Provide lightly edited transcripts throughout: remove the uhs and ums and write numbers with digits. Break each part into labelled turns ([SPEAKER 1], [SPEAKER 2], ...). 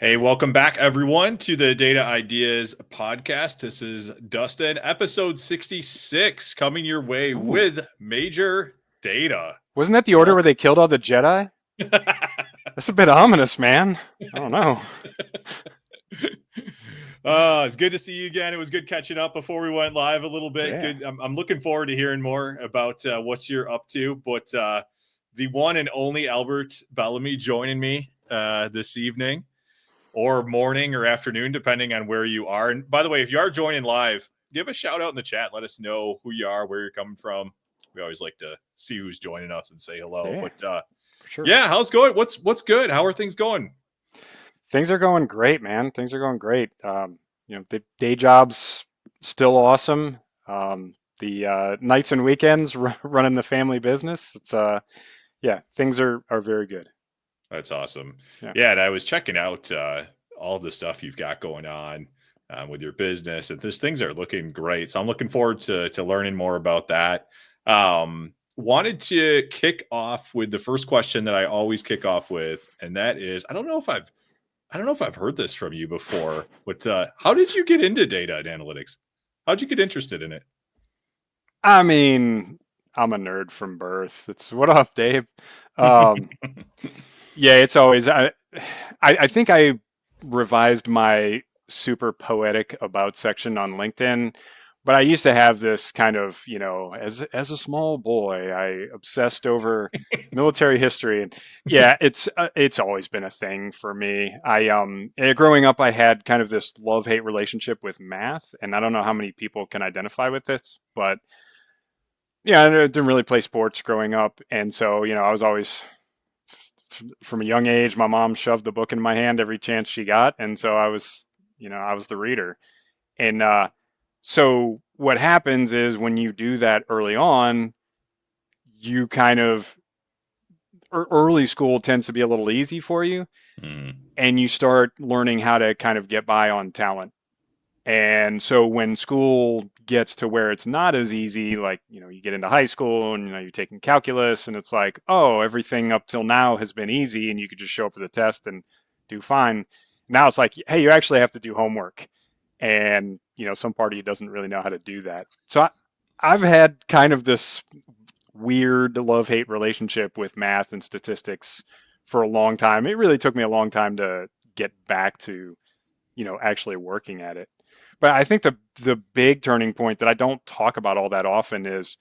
[SPEAKER 1] Hey, welcome back, everyone, to the Data Ideas podcast. This is Dustin, episode 66, coming your way
[SPEAKER 2] Ooh.
[SPEAKER 1] with Major Data.
[SPEAKER 2] Wasn't that the order where
[SPEAKER 1] Welcome.
[SPEAKER 2] they killed all the Jedi? That's a bit ominous, man. I don't know.
[SPEAKER 1] It's good to see you again. It was good catching up before we went live a little bit.
[SPEAKER 2] Yeah.
[SPEAKER 1] Good. I'm looking forward to hearing more about what you're up to. But the one and only Albert Bellamy joining me this evening, or morning or afternoon, depending on where you are. And by the way, if you are joining live, give a shout out in the chat. Let us know who you are, where you're coming from. We always like to see who's joining us and say hello.
[SPEAKER 2] Yeah,
[SPEAKER 1] But
[SPEAKER 2] for sure.
[SPEAKER 1] yeah, how's it going? What's good? How are things going?
[SPEAKER 2] Things are going great, man. Things are going great. The day job's still awesome. The nights and weekends running the family business. Yeah, things are very good.
[SPEAKER 1] That's awesome.
[SPEAKER 2] Yeah.
[SPEAKER 1] Yeah, and I was checking out all the stuff you've got going on with your business, and these things are looking great. So I'm looking forward to learning more about that. Wanted to kick off with the first question that I always kick off with, and that is, I don't know if I've heard this from you before, but how did you get into data and analytics? How'd you get interested in it?
[SPEAKER 2] I mean, I'm a nerd from birth. It's what up, Dave? Um, yeah, it's always I think I revised my super poetic about section on LinkedIn, but I used to have this kind of, as a small boy, I obsessed over military history, and yeah, it's always been a thing for me. Growing up, I had kind of this love-hate relationship with math, and I don't know how many people can identify with this, but yeah, I didn't really play sports growing up, and so I was always from a young age, my mom shoved the book in my hand every chance she got, and so I was the reader. And so what happens is when you do that early on, you kind of early school tends to be a little easy for you,
[SPEAKER 1] Mm.
[SPEAKER 2] and you start learning how to kind of get by on talent. And so when school gets to where it's not as easy, like, you get into high school and, you're taking calculus and it's like, oh, everything up till now has been easy and you could just show up for the test and do fine. Now it's like, hey, you actually have to do homework. And, some part of you doesn't really know how to do that. So I've had kind of this weird love-hate relationship with math and statistics for a long time. It really took me a long time to get back to, actually working at it. But I think the big turning point that I don't talk about all that often is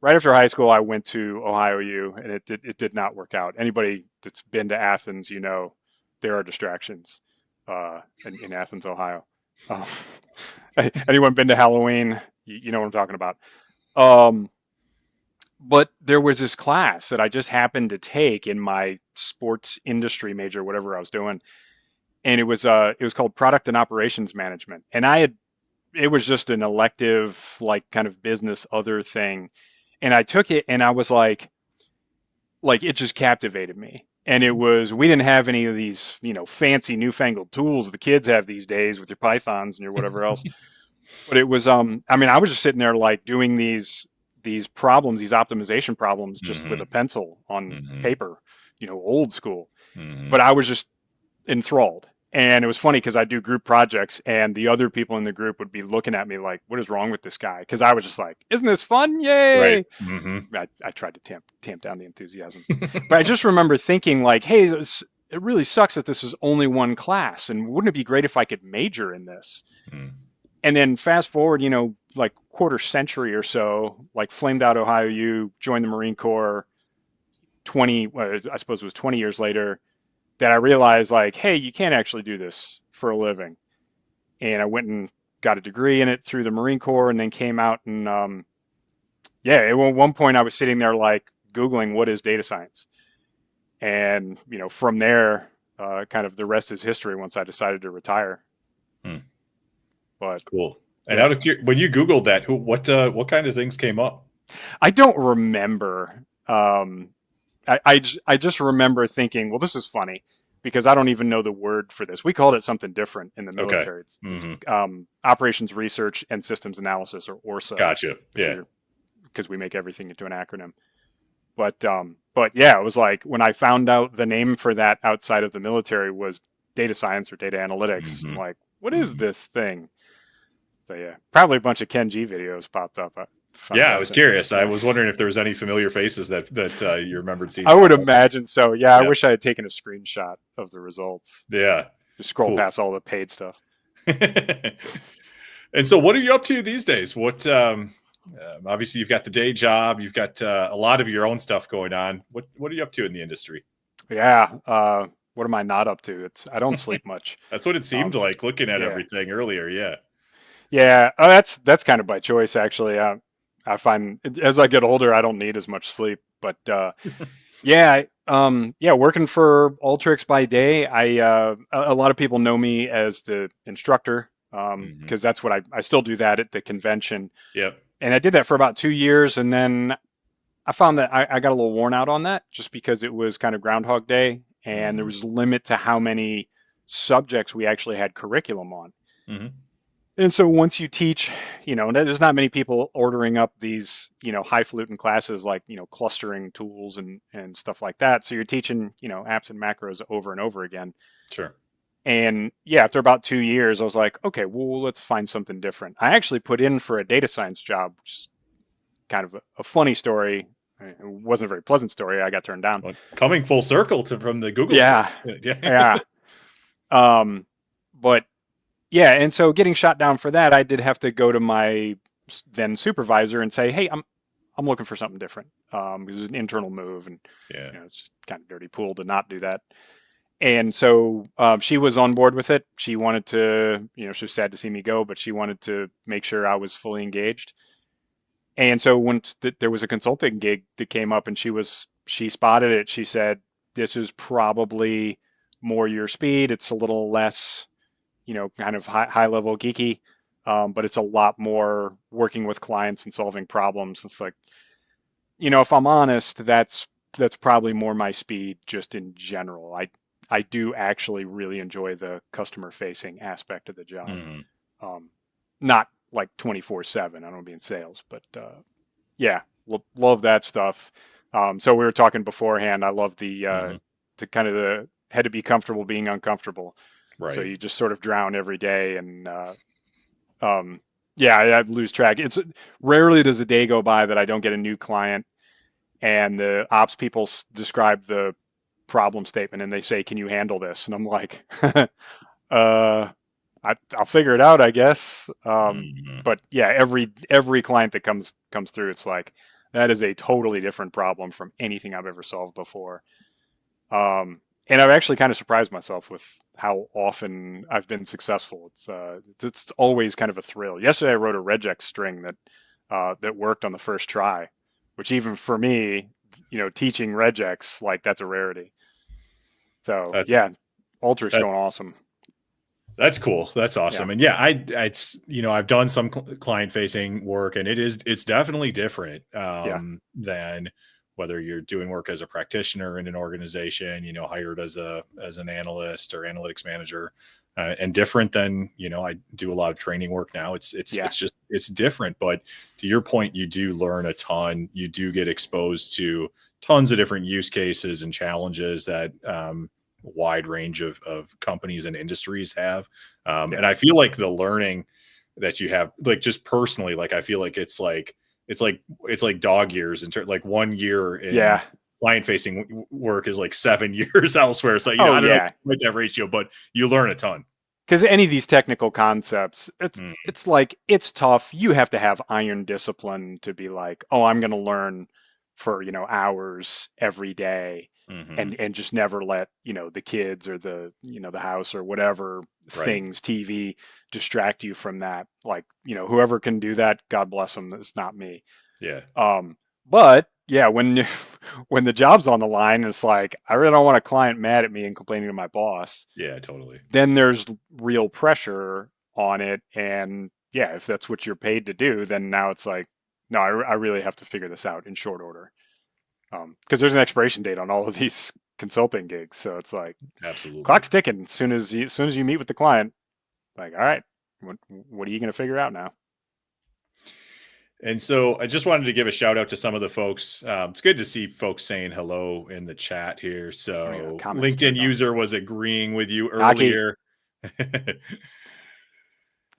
[SPEAKER 2] right after high school, I went to Ohio U, and it did not work out. Anybody that's been to Athens, there are distractions in Athens, Ohio. Um, anyone been to Halloween? You know what I'm talking about. Um, but there was this class that I just happened to take in my sports industry major, whatever I was doing, and it was called Product and Operations Management, and it was just an elective, like, kind of business other thing, and I took it and I was like it just captivated me. And we didn't have any of these, fancy newfangled tools the kids have these days with your Pythons and your whatever else. But it was, I mean, I was just sitting there like doing these problems, these optimization problems, just with a
[SPEAKER 1] Mm-hmm.
[SPEAKER 2] pencil on
[SPEAKER 1] Mm-hmm.
[SPEAKER 2] paper, old school.
[SPEAKER 1] Mm-hmm.
[SPEAKER 2] But I was just enthralled. And it was funny because I do group projects, and the other people in the group would be looking at me like, "What is wrong with this guy?" Because I was just like, "Isn't this fun?
[SPEAKER 1] Right.
[SPEAKER 2] Yay!"
[SPEAKER 1] Mm-hmm.
[SPEAKER 2] I tried to tamp down the enthusiasm, but I just remember thinking like, "Hey, it really sucks that this is only one class, and wouldn't it be great if I could major in this?"
[SPEAKER 1] Mm.
[SPEAKER 2] And then fast forward, like quarter century or so, like flamed out Ohio U, joined the Marine Corps. I suppose it was 20 years later that I realized like, hey, you can't actually do this for a living. And I went and got a degree in it through the Marine Corps, and then came out and yeah, at one point I was sitting there like Googling what is data science, and from there, kind of the rest is history. Once I decided to retire,
[SPEAKER 1] Mm.
[SPEAKER 2] but
[SPEAKER 1] Cool. And
[SPEAKER 2] yeah,
[SPEAKER 1] when you Googled that, what kind of things came up?
[SPEAKER 2] I don't remember. I just remember thinking, well, this is funny because I don't even know the word for this. We called it something different in the
[SPEAKER 1] Okay.
[SPEAKER 2] military. It's
[SPEAKER 1] Mm-hmm.
[SPEAKER 2] Operations Research and Systems Analysis, or ORSA,
[SPEAKER 1] Gotcha. Yeah.
[SPEAKER 2] because we make everything into an acronym. But yeah, it was like when I found out the name for that outside of the military was data science or data analytics. I'm
[SPEAKER 1] Hmm.
[SPEAKER 2] like, what is
[SPEAKER 1] Hmm.
[SPEAKER 2] this thing? So yeah, probably a bunch of Ken G videos popped up, if I'm
[SPEAKER 1] Yeah, I was
[SPEAKER 2] guessing. But
[SPEAKER 1] curious. I was wondering if there was any familiar faces that you remembered seeing
[SPEAKER 2] I would
[SPEAKER 1] pop up.
[SPEAKER 2] imagine so. Yeah, I
[SPEAKER 1] Yeah,
[SPEAKER 2] wish I had taken a screenshot of the results.
[SPEAKER 1] yeah,
[SPEAKER 2] Just scroll
[SPEAKER 1] cool.
[SPEAKER 2] past all the paid stuff.
[SPEAKER 1] And so, what are you up to these days? Obviously, you've got the day job, you've got a lot of your own stuff going on. What are you up to in the industry?
[SPEAKER 2] Yeah. What am I not up to? I don't sleep much.
[SPEAKER 1] That's what it seemed
[SPEAKER 2] Um,
[SPEAKER 1] like looking at
[SPEAKER 2] yeah.
[SPEAKER 1] everything earlier. Yeah.
[SPEAKER 2] Yeah. That's kind of by choice actually. I find as I get older, I don't need as much sleep. But yeah, yeah, working for Ultrix by day. A lot of people know me as the instructor,
[SPEAKER 1] Hmm.
[SPEAKER 2] because that's what I still do that at the convention.
[SPEAKER 1] Yep.
[SPEAKER 2] And I did that for about 2 years, and then I found that I got a little worn out on that just because it was kind of Groundhog Day, and there
[SPEAKER 1] Hmm.
[SPEAKER 2] was a limit to how many subjects we actually had curriculum on.
[SPEAKER 1] Hmm.
[SPEAKER 2] And so once you teach, there's not many people ordering up these, highfalutin classes like, clustering tools and stuff like that. So you're teaching, apps and macros over and over again.
[SPEAKER 1] Sure.
[SPEAKER 2] And yeah, after about 2 years, I was like, okay, well, let's find something different. I actually put in for a data science job, which is kind of a funny story. It wasn't a very pleasant story. I got turned down.
[SPEAKER 1] Well, coming full circle to from the Google stuff.
[SPEAKER 2] Yeah,
[SPEAKER 1] Yeah.
[SPEAKER 2] yeah. Um, but yeah, and so getting shot down for that, I did have to go to my then supervisor and say, "Hey, I'm looking for something different." It was an internal move, and
[SPEAKER 1] Yeah.
[SPEAKER 2] it's just kind of dirty pool to not do that. And so she was on board with it. She wanted to, she was sad to see me go, but she wanted to make sure I was fully engaged. And so when there was a consulting gig that came up, and she spotted it, she said, "This is probably more your speed. It's a little less." Kind of high level geeky, but it's a lot more working with clients and solving problems. It's like, if I'm honest, that's probably more my speed just in general. I do actually really enjoy the customer facing aspect of the job.
[SPEAKER 1] Hmm.
[SPEAKER 2] Um, Not like 24/7. I don't want to be in sales, but yeah, love that stuff. So we were talking beforehand. I love
[SPEAKER 1] Hmm.
[SPEAKER 2] the kind of the had to be comfortable being uncomfortable. So
[SPEAKER 1] Right.
[SPEAKER 2] you just sort of drown every day, and um, yeah, I lose track. It's rarely does a day go by that I don't get a new client, and the ops people describe the problem statement, and they say, "Can you handle this?" And I'm like, uh, I'll figure it out, I guess.
[SPEAKER 1] Hmm.
[SPEAKER 2] But yeah, every client that comes through, it's like that is a totally different problem from anything I've ever solved before. And I've actually kind of surprised myself with how often I've been successful. It's always kind of a thrill. Yesterday I wrote a regex string that worked on the first try, which even for me, teaching regex, like that's a rarity. So
[SPEAKER 1] That's
[SPEAKER 2] yeah, Ultrich's
[SPEAKER 1] that
[SPEAKER 2] going awesome.
[SPEAKER 1] That's cool. That's
[SPEAKER 2] Yeah,
[SPEAKER 1] awesome. And yeah, it's I've done some client facing work, and it's definitely different
[SPEAKER 2] yeah,
[SPEAKER 1] than whether you're doing work as a practitioner in an organization, hired as an analyst or analytics manager, and different than I do a lot of training work now.
[SPEAKER 2] yeah,
[SPEAKER 1] It's different. But to your point, you do learn a ton. You do get exposed to tons of different use cases and challenges that wide range of companies and industries have.
[SPEAKER 2] yeah.
[SPEAKER 1] And I feel like the learning that you have, like just personally, like I feel like it's like dog years in like 1 year in
[SPEAKER 2] Yeah.
[SPEAKER 1] client facing work is like 7 years elsewhere. So
[SPEAKER 2] Oh
[SPEAKER 1] I don't know
[SPEAKER 2] yeah.
[SPEAKER 1] what that ratio, but you learn a ton.
[SPEAKER 2] Because any of these technical concepts, it's
[SPEAKER 1] Mm,
[SPEAKER 2] it's like it's tough. You have to have iron discipline to be like, oh, I'm going to learn for hours every day,
[SPEAKER 1] hmm.
[SPEAKER 2] and just never let the kids or the house or whatever
[SPEAKER 1] Right.
[SPEAKER 2] things, TV, distract you from that. Like whoever can do that, God bless them. That's not me.
[SPEAKER 1] Yeah.
[SPEAKER 2] Um, but yeah, when when the job's on the line, it's like I really don't want a client mad at me and complaining to my boss.
[SPEAKER 1] Yeah. Totally.
[SPEAKER 2] Then there's real pressure on it, and yeah, if that's what you're paid to do, then now it's like, no, I really have to figure this out in short order, because there's an expiration date on all of these consulting gigs, so it's like
[SPEAKER 1] Absolutely.
[SPEAKER 2] clock's ticking. As soon as you meet with the client, like, all right, what are you going to figure out now?
[SPEAKER 1] And so I just wanted to give a shout out to some of the folks. It's good to see folks saying hello in the chat here.
[SPEAKER 2] Oh yeah,
[SPEAKER 1] So
[SPEAKER 2] comments
[SPEAKER 1] LinkedIn
[SPEAKER 2] turned on.
[SPEAKER 1] user was agreeing with you
[SPEAKER 2] Taki,
[SPEAKER 1] earlier.
[SPEAKER 2] what's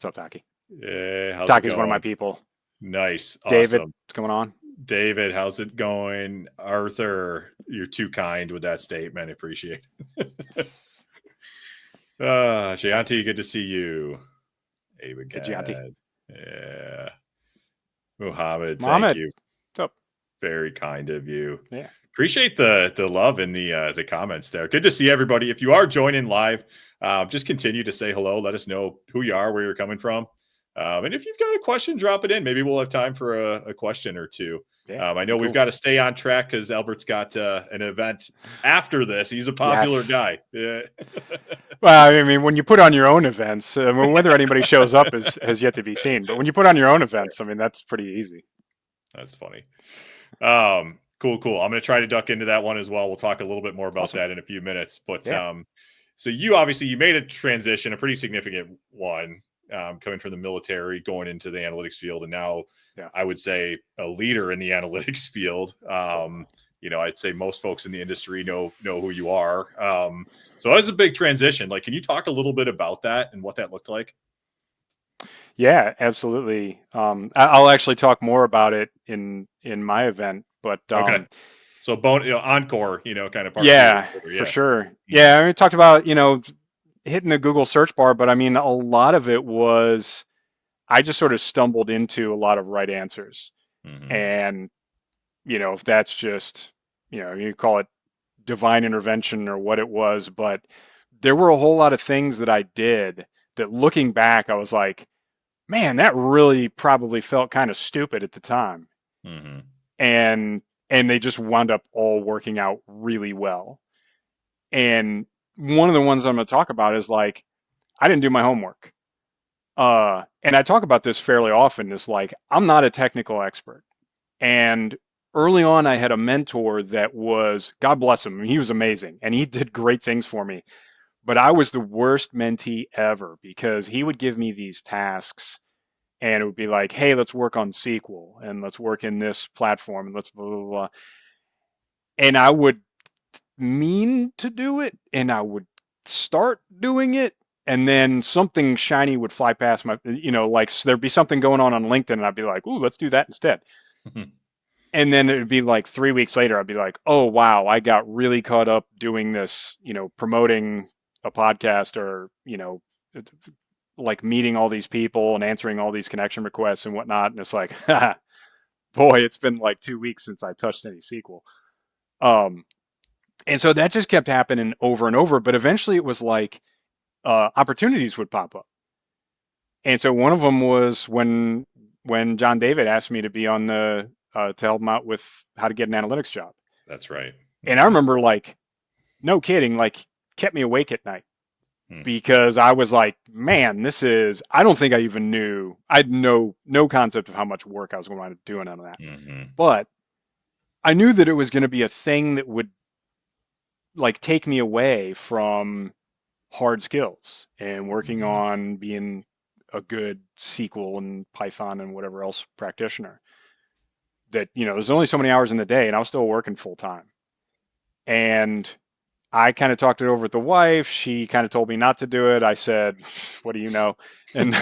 [SPEAKER 2] up, Taki?
[SPEAKER 1] How's it
[SPEAKER 2] Taki's one of my
[SPEAKER 1] going?
[SPEAKER 2] people.
[SPEAKER 1] Nice.
[SPEAKER 2] David,
[SPEAKER 1] Awesome.
[SPEAKER 2] what's going on?
[SPEAKER 1] David, how's it going? Arthur, you're too kind with that statement. I appreciate it. Shayanti, good to see you. Ava
[SPEAKER 2] Hey, Gianti.
[SPEAKER 1] Gad. Yeah. Muhammad, thank
[SPEAKER 2] Mohammed,
[SPEAKER 1] you.
[SPEAKER 2] what's up?
[SPEAKER 1] Very kind of you.
[SPEAKER 2] Yeah.
[SPEAKER 1] Appreciate the love in the comments there. Good to see everybody. If you are joining live, just continue to say hello. Let us know who you are, where you're coming from. And if you've got a question, drop it in. Maybe we'll have time for a question or two.
[SPEAKER 2] Yeah.
[SPEAKER 1] I know we've
[SPEAKER 2] Cool.
[SPEAKER 1] got to stay on track because Albert's got an event after this. He's a popular
[SPEAKER 2] Yes.
[SPEAKER 1] guy. Yeah.
[SPEAKER 2] Well, I mean, when you put on your own events, whether anybody shows up has yet to be seen. But when you put on your own events, I mean, that's pretty easy.
[SPEAKER 1] That's funny. Cool. I'm going to try to duck into that one as well. We'll talk a little bit more about
[SPEAKER 2] Awesome.
[SPEAKER 1] that in a few minutes. But
[SPEAKER 2] Yeah.
[SPEAKER 1] so you made a transition, a pretty significant one, coming from the military, going into the analytics field, and now
[SPEAKER 2] Yeah.
[SPEAKER 1] I would say a leader in the analytics field. I'd say most folks in the industry know who you are. So that was a big transition. Like, can you talk a little bit about that and what that looked like?
[SPEAKER 2] Yeah, absolutely. I'll actually talk more about it in my event, but
[SPEAKER 1] Okay. So encore, kind of part two or
[SPEAKER 2] yeah,
[SPEAKER 1] whatever.
[SPEAKER 2] for
[SPEAKER 1] Yeah.
[SPEAKER 2] sure.
[SPEAKER 1] Mm-hmm.
[SPEAKER 2] Yeah, I mean, talked about hitting the Google search bar, but I mean, a lot of it was I just sort of stumbled into a lot of right answers,
[SPEAKER 1] Mm-hmm.
[SPEAKER 2] and if that's just you call it divine intervention or what it was, but there were a whole lot of things that I did that looking back, I was like, man, that really probably felt kind of stupid at the time.
[SPEAKER 1] Mm-hmm.
[SPEAKER 2] And they just wound up all working out really well. And one of the ones I'm going to talk about is like I didn't do my homework. And I talk about this fairly often is like I'm not a technical expert. And early on I had a mentor that was God bless him, he was amazing and he did great things for me. But I was the worst mentee ever because he would give me these tasks and it would be like, hey, let's work on SQL and let's work in this platform and let's blah, blah, blah. And I would mean to do it and I would start doing it. And then something shiny would fly past my, like there'd be something going on LinkedIn and I'd be like, ooh, let's do that instead. And then it would be like 3 weeks later, I'd be like, oh, wow, I got really caught up doing this, promoting a podcast or, like meeting all these people and answering all these connection requests and whatnot. And it's like, boy, it's been like 2 weeks since I touched any SQL. And so that just kept happening over and over. But eventually it was like opportunities would pop up. And so one of them was when John David asked me to be on the to help him out with how to get an analytics job.
[SPEAKER 1] That's right.
[SPEAKER 2] And I
[SPEAKER 1] Mm-hmm.
[SPEAKER 2] remember like, no kidding, like kept me awake at night
[SPEAKER 1] Hmm.
[SPEAKER 2] because I was like, man, I don't think I even knew, I had no concept of how much work I was going to do on that.
[SPEAKER 1] Mm-hmm.
[SPEAKER 2] But I knew that it was going to be a thing that would like take me away from hard skills and working
[SPEAKER 1] Mm-hmm.
[SPEAKER 2] on being a good SQL and Python and whatever else practitioner. That, there's only so many hours in the day and I was still working full time. And I kind of talked it over with the wife. She kind of told me not to do it. I said, what do you know? And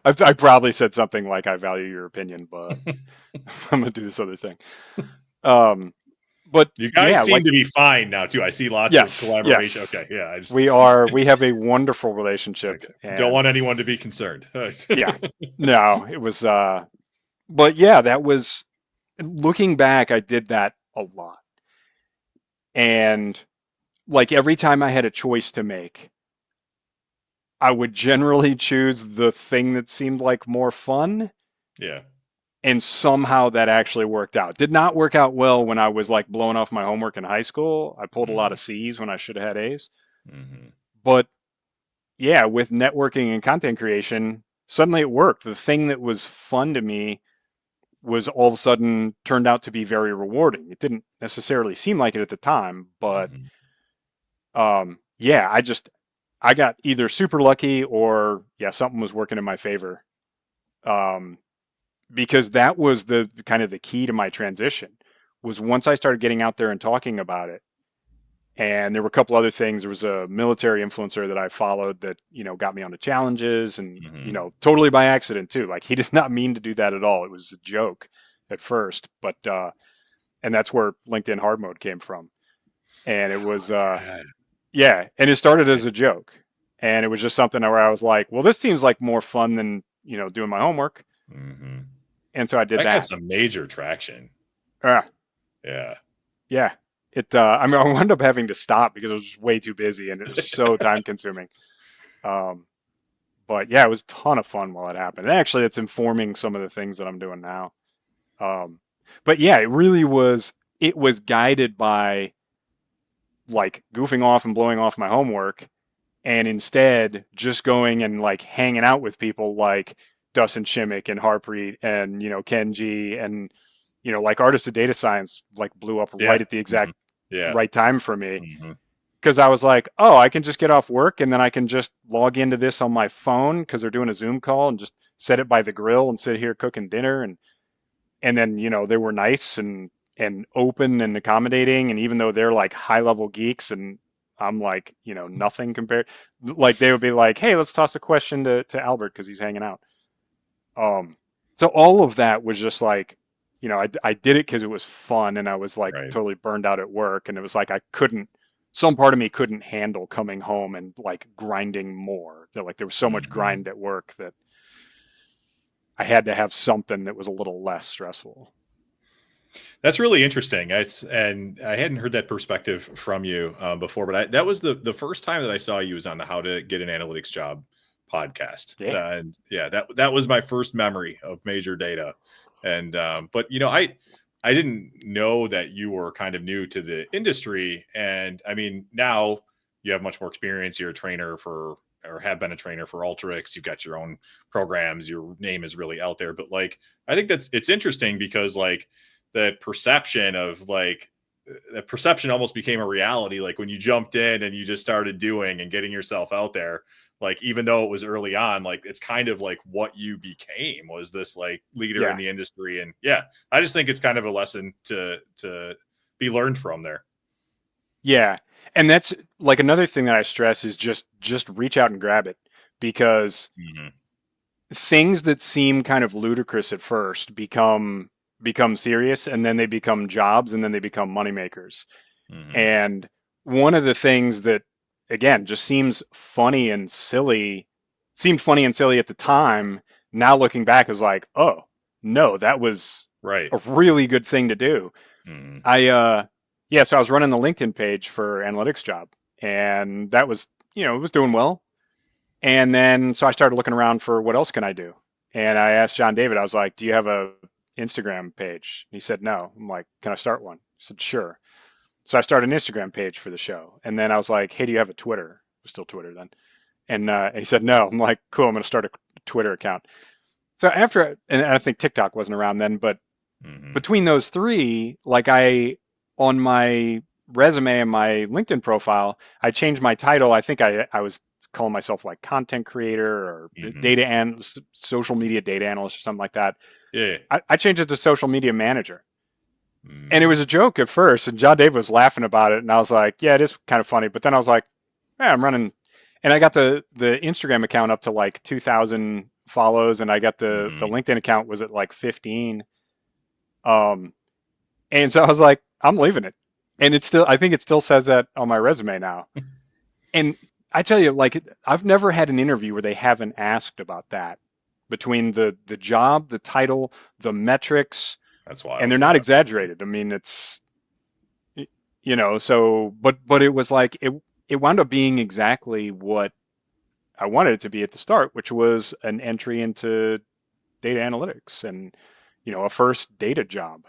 [SPEAKER 2] I probably said something like, I value your opinion, but I'm going to do this other thing. But
[SPEAKER 1] You guys
[SPEAKER 2] yeah,
[SPEAKER 1] seem
[SPEAKER 2] like,
[SPEAKER 1] to be fine now too. I see lots of collaboration.
[SPEAKER 2] yes,
[SPEAKER 1] Okay, yeah. I just
[SPEAKER 2] we have a wonderful relationship
[SPEAKER 1] okay. Don't
[SPEAKER 2] and
[SPEAKER 1] want anyone to be concerned.
[SPEAKER 2] yeah, no, it was, but yeah, that was looking back, I did that a lot. And like every time I had a choice to make, I would generally choose the thing that seemed like more fun.
[SPEAKER 1] Yeah.
[SPEAKER 2] And somehow that actually worked out. Did not work out well when I was like blowing off my homework in high school. I pulled a lot
[SPEAKER 1] Mm-hmm.
[SPEAKER 2] of C's when I should have had A's.
[SPEAKER 1] Mm-hmm.
[SPEAKER 2] But yeah, with networking and content creation, suddenly it worked. The thing that was fun to me was all of a sudden turned out to be very rewarding. It didn't necessarily seem like it at the time, but
[SPEAKER 1] Mm-hmm.
[SPEAKER 2] yeah, I got either super lucky or yeah, something was working in my favor. because that was the kind of the key to my transition, was once I started getting out there and talking about it. And there were a couple other things. There was a military influencer that I followed that, got me on the challenges, and,
[SPEAKER 1] Hmm.
[SPEAKER 2] totally by accident too. Like, he did not mean to do that at all. It was a joke at first, but, and that's where LinkedIn hard mode came from. And it was,
[SPEAKER 1] God.
[SPEAKER 2] yeah. And it started as a joke. And it was just something where I was like, well, this seems like more fun than, doing my homework.
[SPEAKER 1] Hmm.
[SPEAKER 2] And so I did
[SPEAKER 1] That got
[SPEAKER 2] that.
[SPEAKER 1] some major traction.
[SPEAKER 2] Uh,
[SPEAKER 1] Yeah.
[SPEAKER 2] yeah. I mean, I wound up having to stop because it was just way too busy and it was so time consuming. Um, but yeah, it was a ton of fun while it happened. And actually, it's informing some of the things that I'm doing now. Um, but yeah, it was guided by like goofing off and blowing off my homework, and instead just going and like hanging out with people like Dustin Shimmick and Harpreet and, Kenji, and, like Artist of Data Science like blew up
[SPEAKER 1] Yeah.
[SPEAKER 2] right at the
[SPEAKER 1] Hmm.
[SPEAKER 2] exact
[SPEAKER 1] Yeah.
[SPEAKER 2] right time for me,
[SPEAKER 1] Hmm.
[SPEAKER 2] because I was like, oh, I can just get off work and then I can just log into this on my phone because they're doing a Zoom call, and just set it by the grill and sit here cooking dinner. And then, they were nice and open and accommodating. And even though they're like high level geeks and I'm like, nothing compared, like they would be like, hey, let's toss a question to Albert because he's hanging out. Um, so all of that was just like, I did it because it was fun, and I was like
[SPEAKER 1] Right.
[SPEAKER 2] totally burned out at work, and it was like some part of me couldn't handle coming home and like grinding more. That like there was so much
[SPEAKER 1] Hmm.
[SPEAKER 2] grind at work that I had to have something that was a little less stressful.
[SPEAKER 1] That's really interesting. And I hadn't heard that perspective from you before, but that was the first time that I saw you was on the How to Get an Analytics Job podcast.
[SPEAKER 2] Yeah.
[SPEAKER 1] And yeah, that was my first memory of major data. And but I didn't know that you were kind of new to the industry. And I mean, now you have much more experience. You're a trainer for, or have been a trainer for Alteryx. You've got your own programs. Your name is really out there. But like, I think it's interesting because like the perception of like that perception almost became a reality. Like when you jumped in and you just started doing and getting yourself out there, like even though it was early on, like it's kind of like what you became was this like leader in
[SPEAKER 2] Yeah.
[SPEAKER 1] the industry. And yeah, I just think it's kind of a lesson to be learned from there.
[SPEAKER 2] Yeah. And that's like another thing that I stress is just reach out and grab it, because
[SPEAKER 1] Hmm.
[SPEAKER 2] things that seem kind of ludicrous at first become serious, and then they become jobs, and then they become moneymakers.
[SPEAKER 1] Hmm.
[SPEAKER 2] And one of the things that again just seemed funny and silly at the time, now looking back is like, oh, no, that was
[SPEAKER 1] Right.
[SPEAKER 2] a really good thing to do.
[SPEAKER 1] Hmm.
[SPEAKER 2] I Yeah, so I was running the LinkedIn page for analytics job, and that was, it was doing well. And then so I started looking around for what else can I do. And I asked John David, I was like, "Do you have a Instagram page?" He said, "No." I'm like, "Can I start one?" He said, "Sure." So I started an Instagram page for the show. And then I was like, "Hey, do you have a Twitter?" It was still Twitter then. And he said, "No." I'm like, "Cool, I'm going to start a Twitter account." So and I think TikTok wasn't around then, but
[SPEAKER 1] Hmm.
[SPEAKER 2] between those three, like on my resume and my LinkedIn profile, I changed my title. I think I was calling myself like content creator or
[SPEAKER 1] Hmm.
[SPEAKER 2] social media data analyst or something like that.
[SPEAKER 1] Yeah.
[SPEAKER 2] I changed it to social media manager. And it was
[SPEAKER 1] Mm.
[SPEAKER 2] a joke at first, and John Dave was laughing about it, and I was like, yeah, it is kind of funny. But then I was like, yeah, I'm running, and I got the Instagram account up to like 2,000 follows, and I got the
[SPEAKER 1] Hmm.
[SPEAKER 2] LinkedIn account was at like 15. Um, And so I was like, I'm leaving it. And I think it still says that on my resume now. And I tell you, like, I've never had an interview where they haven't asked about that, between the job, the title, the metrics,
[SPEAKER 1] That's
[SPEAKER 2] and they're
[SPEAKER 1] wild.
[SPEAKER 2] not
[SPEAKER 1] Yeah.
[SPEAKER 2] exaggerated. I mean, it's, so, but it was like, it wound up being exactly what I wanted it to be at the start, which was an entry into data analytics and, a first data job.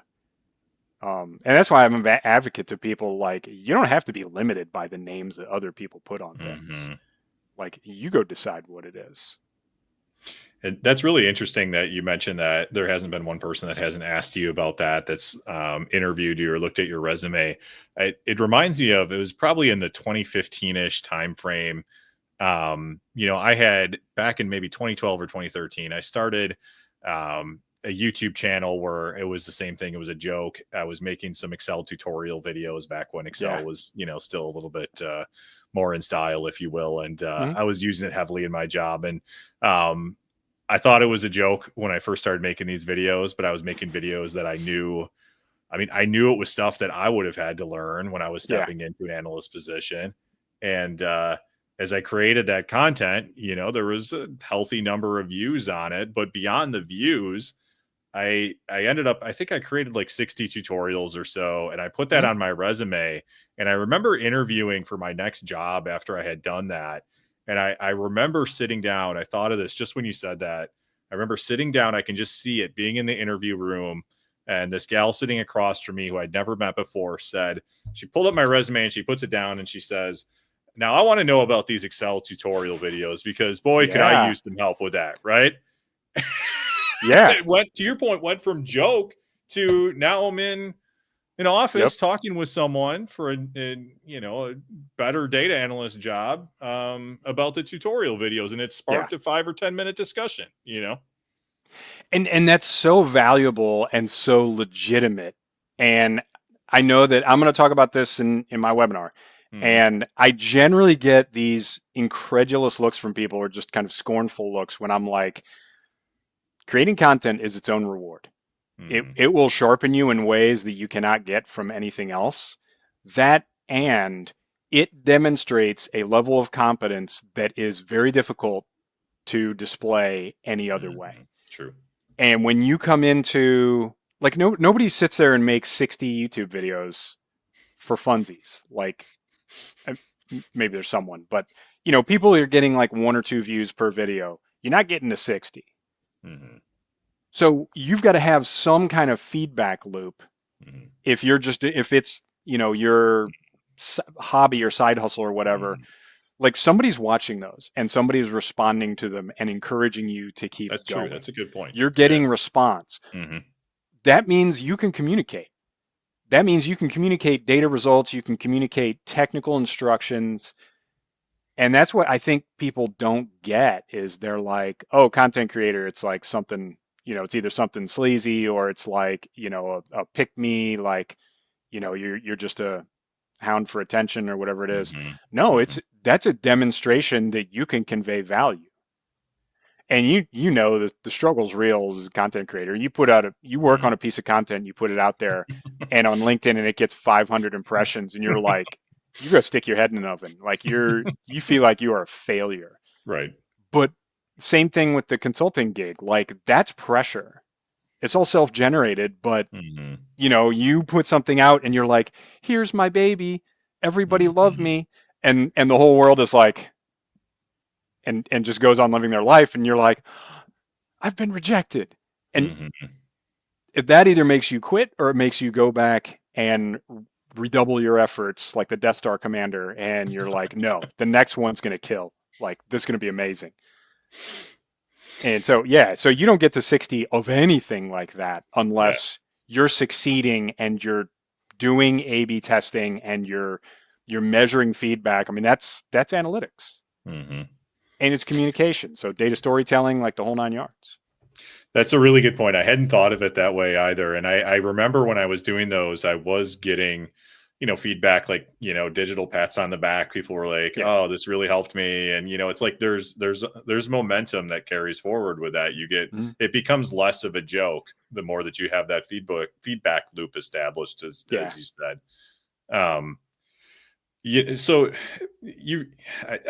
[SPEAKER 2] And that's why I'm an advocate to people, like, you don't have to be limited by the names that other people put on things.
[SPEAKER 1] Hmm.
[SPEAKER 2] Like, you go decide what it is.
[SPEAKER 1] And that's really interesting that you mentioned that there hasn't been one person that hasn't asked you about that, that's interviewed you or looked at your resume. It reminds me of, it was probably in the 2015-ish time frame. I had back in maybe 2012 or 2013, I started a YouTube channel where it was the same thing. It was a joke. I was making some Excel tutorial videos back when
[SPEAKER 2] Yeah.
[SPEAKER 1] Excel was, still a little bit more in style, if you will. And
[SPEAKER 2] Mhm.
[SPEAKER 1] I was using it heavily in my job. And I thought it was a joke when I first started making these videos, but I was making videos that I knew. I mean, I knew it was stuff that I would have had to learn when I was
[SPEAKER 2] Yeah.
[SPEAKER 1] stepping into an analyst position. And as I created that content, there was a healthy number of views on it. But beyond the views, I ended up, I think I created like 60 tutorials or so, and I put that
[SPEAKER 2] Mhm.
[SPEAKER 1] on my resume. And I remember interviewing for my next job after I had done that. And I remember sitting down. I thought of this just when you said that. I remember sitting down. I can just see it being in the interview room. And this gal sitting across from me, who I'd never met before, said, she pulled up my resume and she puts it down and she says, "Now I want to know about these Excel tutorial videos because boy, could I
[SPEAKER 2] Yeah.
[SPEAKER 1] use some help with that." Right.
[SPEAKER 2] Yeah.
[SPEAKER 1] It went, to your point, went from joke to now I'm in an
[SPEAKER 2] Yep.
[SPEAKER 1] office talking with someone for a better data analyst job about the tutorial videos, and it
[SPEAKER 2] Yeah.
[SPEAKER 1] sparked a 5 or 10 minute discussion.
[SPEAKER 2] And that's so valuable and so legitimate. And I know that I'm going to talk about this in my webinar.
[SPEAKER 1] Mm-hmm.
[SPEAKER 2] And I generally get these incredulous looks from people, or just kind of scornful looks, when I'm like, creating content is its own reward. It
[SPEAKER 1] Mm-hmm.
[SPEAKER 2] it will sharpen you in ways that you cannot get from anything else. That, and it demonstrates a level of competence that is very difficult to display any other way.
[SPEAKER 1] Mm-hmm. True.
[SPEAKER 2] And when you come into, like, nobody sits there and makes 60 YouTube videos for funsies. Like, uh, maybe there's someone, but people are getting like 1 or 2 views per video. You're not getting to 60.
[SPEAKER 1] Mm-hmm.
[SPEAKER 2] So you've got to have some kind of feedback loop.
[SPEAKER 1] Mm-hmm.
[SPEAKER 2] If it's, your hobby or side hustle or whatever,
[SPEAKER 1] Mm-hmm.
[SPEAKER 2] like, somebody's watching those and somebody's responding to them and encouraging you to keep
[SPEAKER 1] That's true.
[SPEAKER 2] going.
[SPEAKER 1] That's a good point.
[SPEAKER 2] You're
[SPEAKER 1] Yeah.
[SPEAKER 2] getting response.
[SPEAKER 1] Mm-hmm.
[SPEAKER 2] That means you can communicate. That means you can communicate data results, you can communicate technical instructions. And that's what I think people don't get, is they're like, oh, content creator, it's like something, it's either something sleazy, or it's like, a pick me, like, you're just a hound for attention or whatever it is.
[SPEAKER 1] Mm-hmm.
[SPEAKER 2] No,
[SPEAKER 1] Mm-hmm.
[SPEAKER 2] that's a demonstration that you can convey value. And you know that the struggle's real as a content creator. You work on a piece of content, you put it out there, and on LinkedIn, and it gets 500 impressions, and you're like, you go stick your head in an oven. Like, you feel like you are a failure.
[SPEAKER 1] Right.
[SPEAKER 2] But same thing with the consulting gig. Like, that's pressure. It's all self-generated, but
[SPEAKER 1] Mm-hmm.
[SPEAKER 2] you put something out and you're like, here's my baby. Everybody love
[SPEAKER 1] Mm-hmm.
[SPEAKER 2] me. And the whole world is like, and just goes on living their life, and you're like, I've been rejected. And
[SPEAKER 1] Mm-hmm.
[SPEAKER 2] if that either makes you quit, or it makes you go back and redouble your efforts like the Death Star commander, and you're like, no, the next one's going to kill. Like, this is going to be amazing. And so, yeah, so you don't get to 60 of anything like that
[SPEAKER 1] Yeah.
[SPEAKER 2] unless you're succeeding and you're doing A/B testing and you're measuring feedback. I mean, that's analytics,
[SPEAKER 1] Mm-hmm.
[SPEAKER 2] and it's communication. So data storytelling, like the whole 9 yards.
[SPEAKER 1] That's a really good point. I hadn't thought of it that way either. And I remember when I was doing those, I was getting, feedback, like, digital pats on the back. People were like,
[SPEAKER 2] Yeah.
[SPEAKER 1] "Oh, this really helped me." And, it's like there's momentum that carries forward with that.
[SPEAKER 2] Mm-hmm.
[SPEAKER 1] It becomes less of a joke the more that you have that feedback loop established,
[SPEAKER 2] Yeah.
[SPEAKER 1] as you said. Yeah, so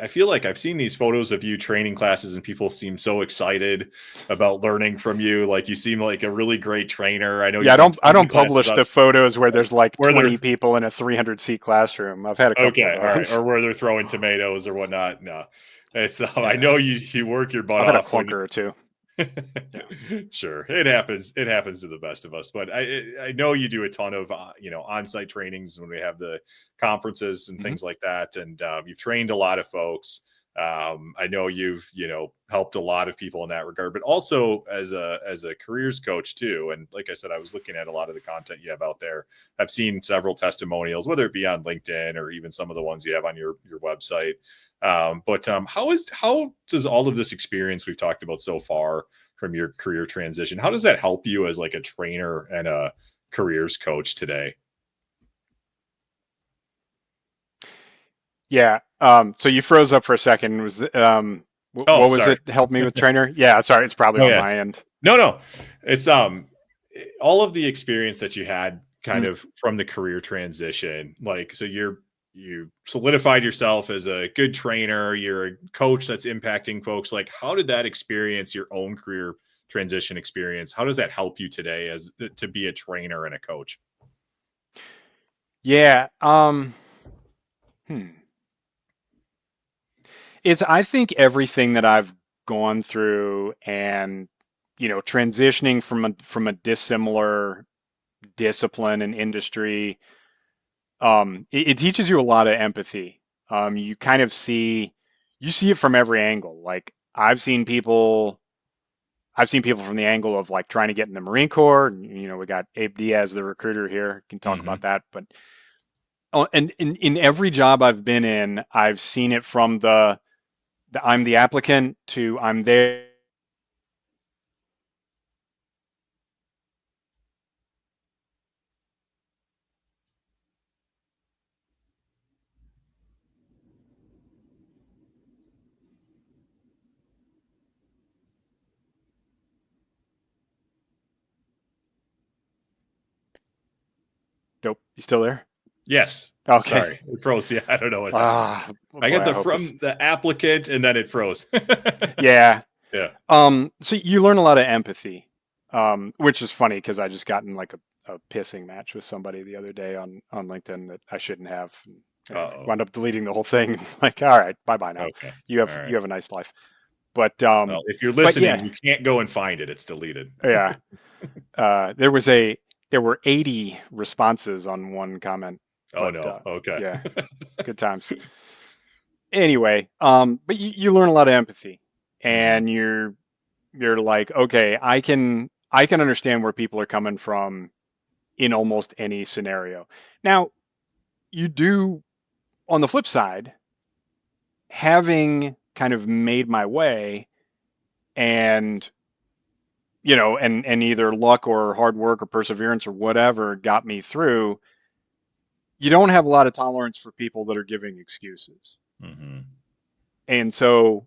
[SPEAKER 1] I feel like I've seen these photos of you training classes, and people seem so excited about learning from you. Like, you seem like a really great trainer. I know
[SPEAKER 2] Yeah,
[SPEAKER 1] you do
[SPEAKER 2] I
[SPEAKER 1] tons of
[SPEAKER 2] don't
[SPEAKER 1] classes
[SPEAKER 2] publish the photos where there's like
[SPEAKER 1] where
[SPEAKER 2] 20
[SPEAKER 1] they're
[SPEAKER 2] people in a 300-seat classroom. I've had a couple of
[SPEAKER 1] okay, all right,
[SPEAKER 2] those.
[SPEAKER 1] or where they're throwing tomatoes or whatnot. No, it's I
[SPEAKER 2] Yeah.
[SPEAKER 1] know you work your butt
[SPEAKER 2] I've had a
[SPEAKER 1] off when
[SPEAKER 2] clunker or two. Yeah.
[SPEAKER 1] sure, it happens. It happens to the best of us. But I know you do a ton of on-site trainings when we have the conferences and
[SPEAKER 2] Mm-hmm.
[SPEAKER 1] things like that, and you've trained a lot of folks. I know you've helped a lot of people in that regard, but also as a careers coach too. And like I said, I was looking at a lot of the content you have out there. I've seen several testimonials, whether it be on LinkedIn or even some of the ones you have on your website. But how does all of this experience we've talked about so far your career transition. How does that help you as like a trainer and a careers coach today?
[SPEAKER 2] Yeah. So you froze up for a second.
[SPEAKER 1] Oh,
[SPEAKER 2] What was
[SPEAKER 1] sorry.
[SPEAKER 2] it? Help me with trainer? Yeah. Sorry. It's probably
[SPEAKER 1] Oh
[SPEAKER 2] on
[SPEAKER 1] yeah.
[SPEAKER 2] my end.
[SPEAKER 1] No, no. It's all of the experience that you had kind
[SPEAKER 2] Mm.
[SPEAKER 1] of from the career transition. Like, so you solidified yourself as a good trainer, you're a coach that's impacting folks. Like, how did that experience, your own career transition experience, how does that help you today as to be a trainer and a coach?
[SPEAKER 2] Yeah. Hmm. It's I think everything that I've gone through and transitioning from a dissimilar discipline and industry, it teaches you a lot of empathy. You kind of see it from every angle. Like I've seen people from the angle of like trying to get in the Marine Corps. We got Abe Diaz, the recruiter here, can talk
[SPEAKER 1] Mm-hmm.
[SPEAKER 2] about that. But and in every job I've been in, I've seen it from the I'm the applicant to I'm there. Nope, you still there?
[SPEAKER 1] Yes.
[SPEAKER 2] Okay.
[SPEAKER 1] Sorry. It froze. Yeah. I don't know what happened.
[SPEAKER 2] Ah,
[SPEAKER 1] I
[SPEAKER 2] boy,
[SPEAKER 1] got
[SPEAKER 2] I
[SPEAKER 1] the
[SPEAKER 2] hope this.
[SPEAKER 1] from the applicant and then it froze.
[SPEAKER 2] Yeah.
[SPEAKER 1] Yeah.
[SPEAKER 2] So you learn a lot of empathy, which is funny because I just got in like a pissing match with somebody the other day on LinkedIn that I shouldn't have. Anyway,
[SPEAKER 1] Uh-oh.
[SPEAKER 2] wound up deleting the whole thing. Like, all right, bye bye now.
[SPEAKER 1] Okay.
[SPEAKER 2] You
[SPEAKER 1] All
[SPEAKER 2] have
[SPEAKER 1] right.
[SPEAKER 2] you have a nice life. But
[SPEAKER 1] Well, if you're
[SPEAKER 2] but
[SPEAKER 1] listening,
[SPEAKER 2] yeah,
[SPEAKER 1] you can't go and find it. It's deleted.
[SPEAKER 2] yeah. There were 80 responses on one comment,
[SPEAKER 1] Oh
[SPEAKER 2] but
[SPEAKER 1] no. Okay.
[SPEAKER 2] yeah, good times. Anyway, but you learn a lot of empathy,
[SPEAKER 1] Hmm.
[SPEAKER 2] and you're like, okay, I can understand where people are coming from in almost any scenario. Now, you do on the flip side, having kind of made my way and and either luck or hard work or perseverance or whatever got me through, you don't have a lot of tolerance for people that are giving excuses.
[SPEAKER 1] Hmm.
[SPEAKER 2] And so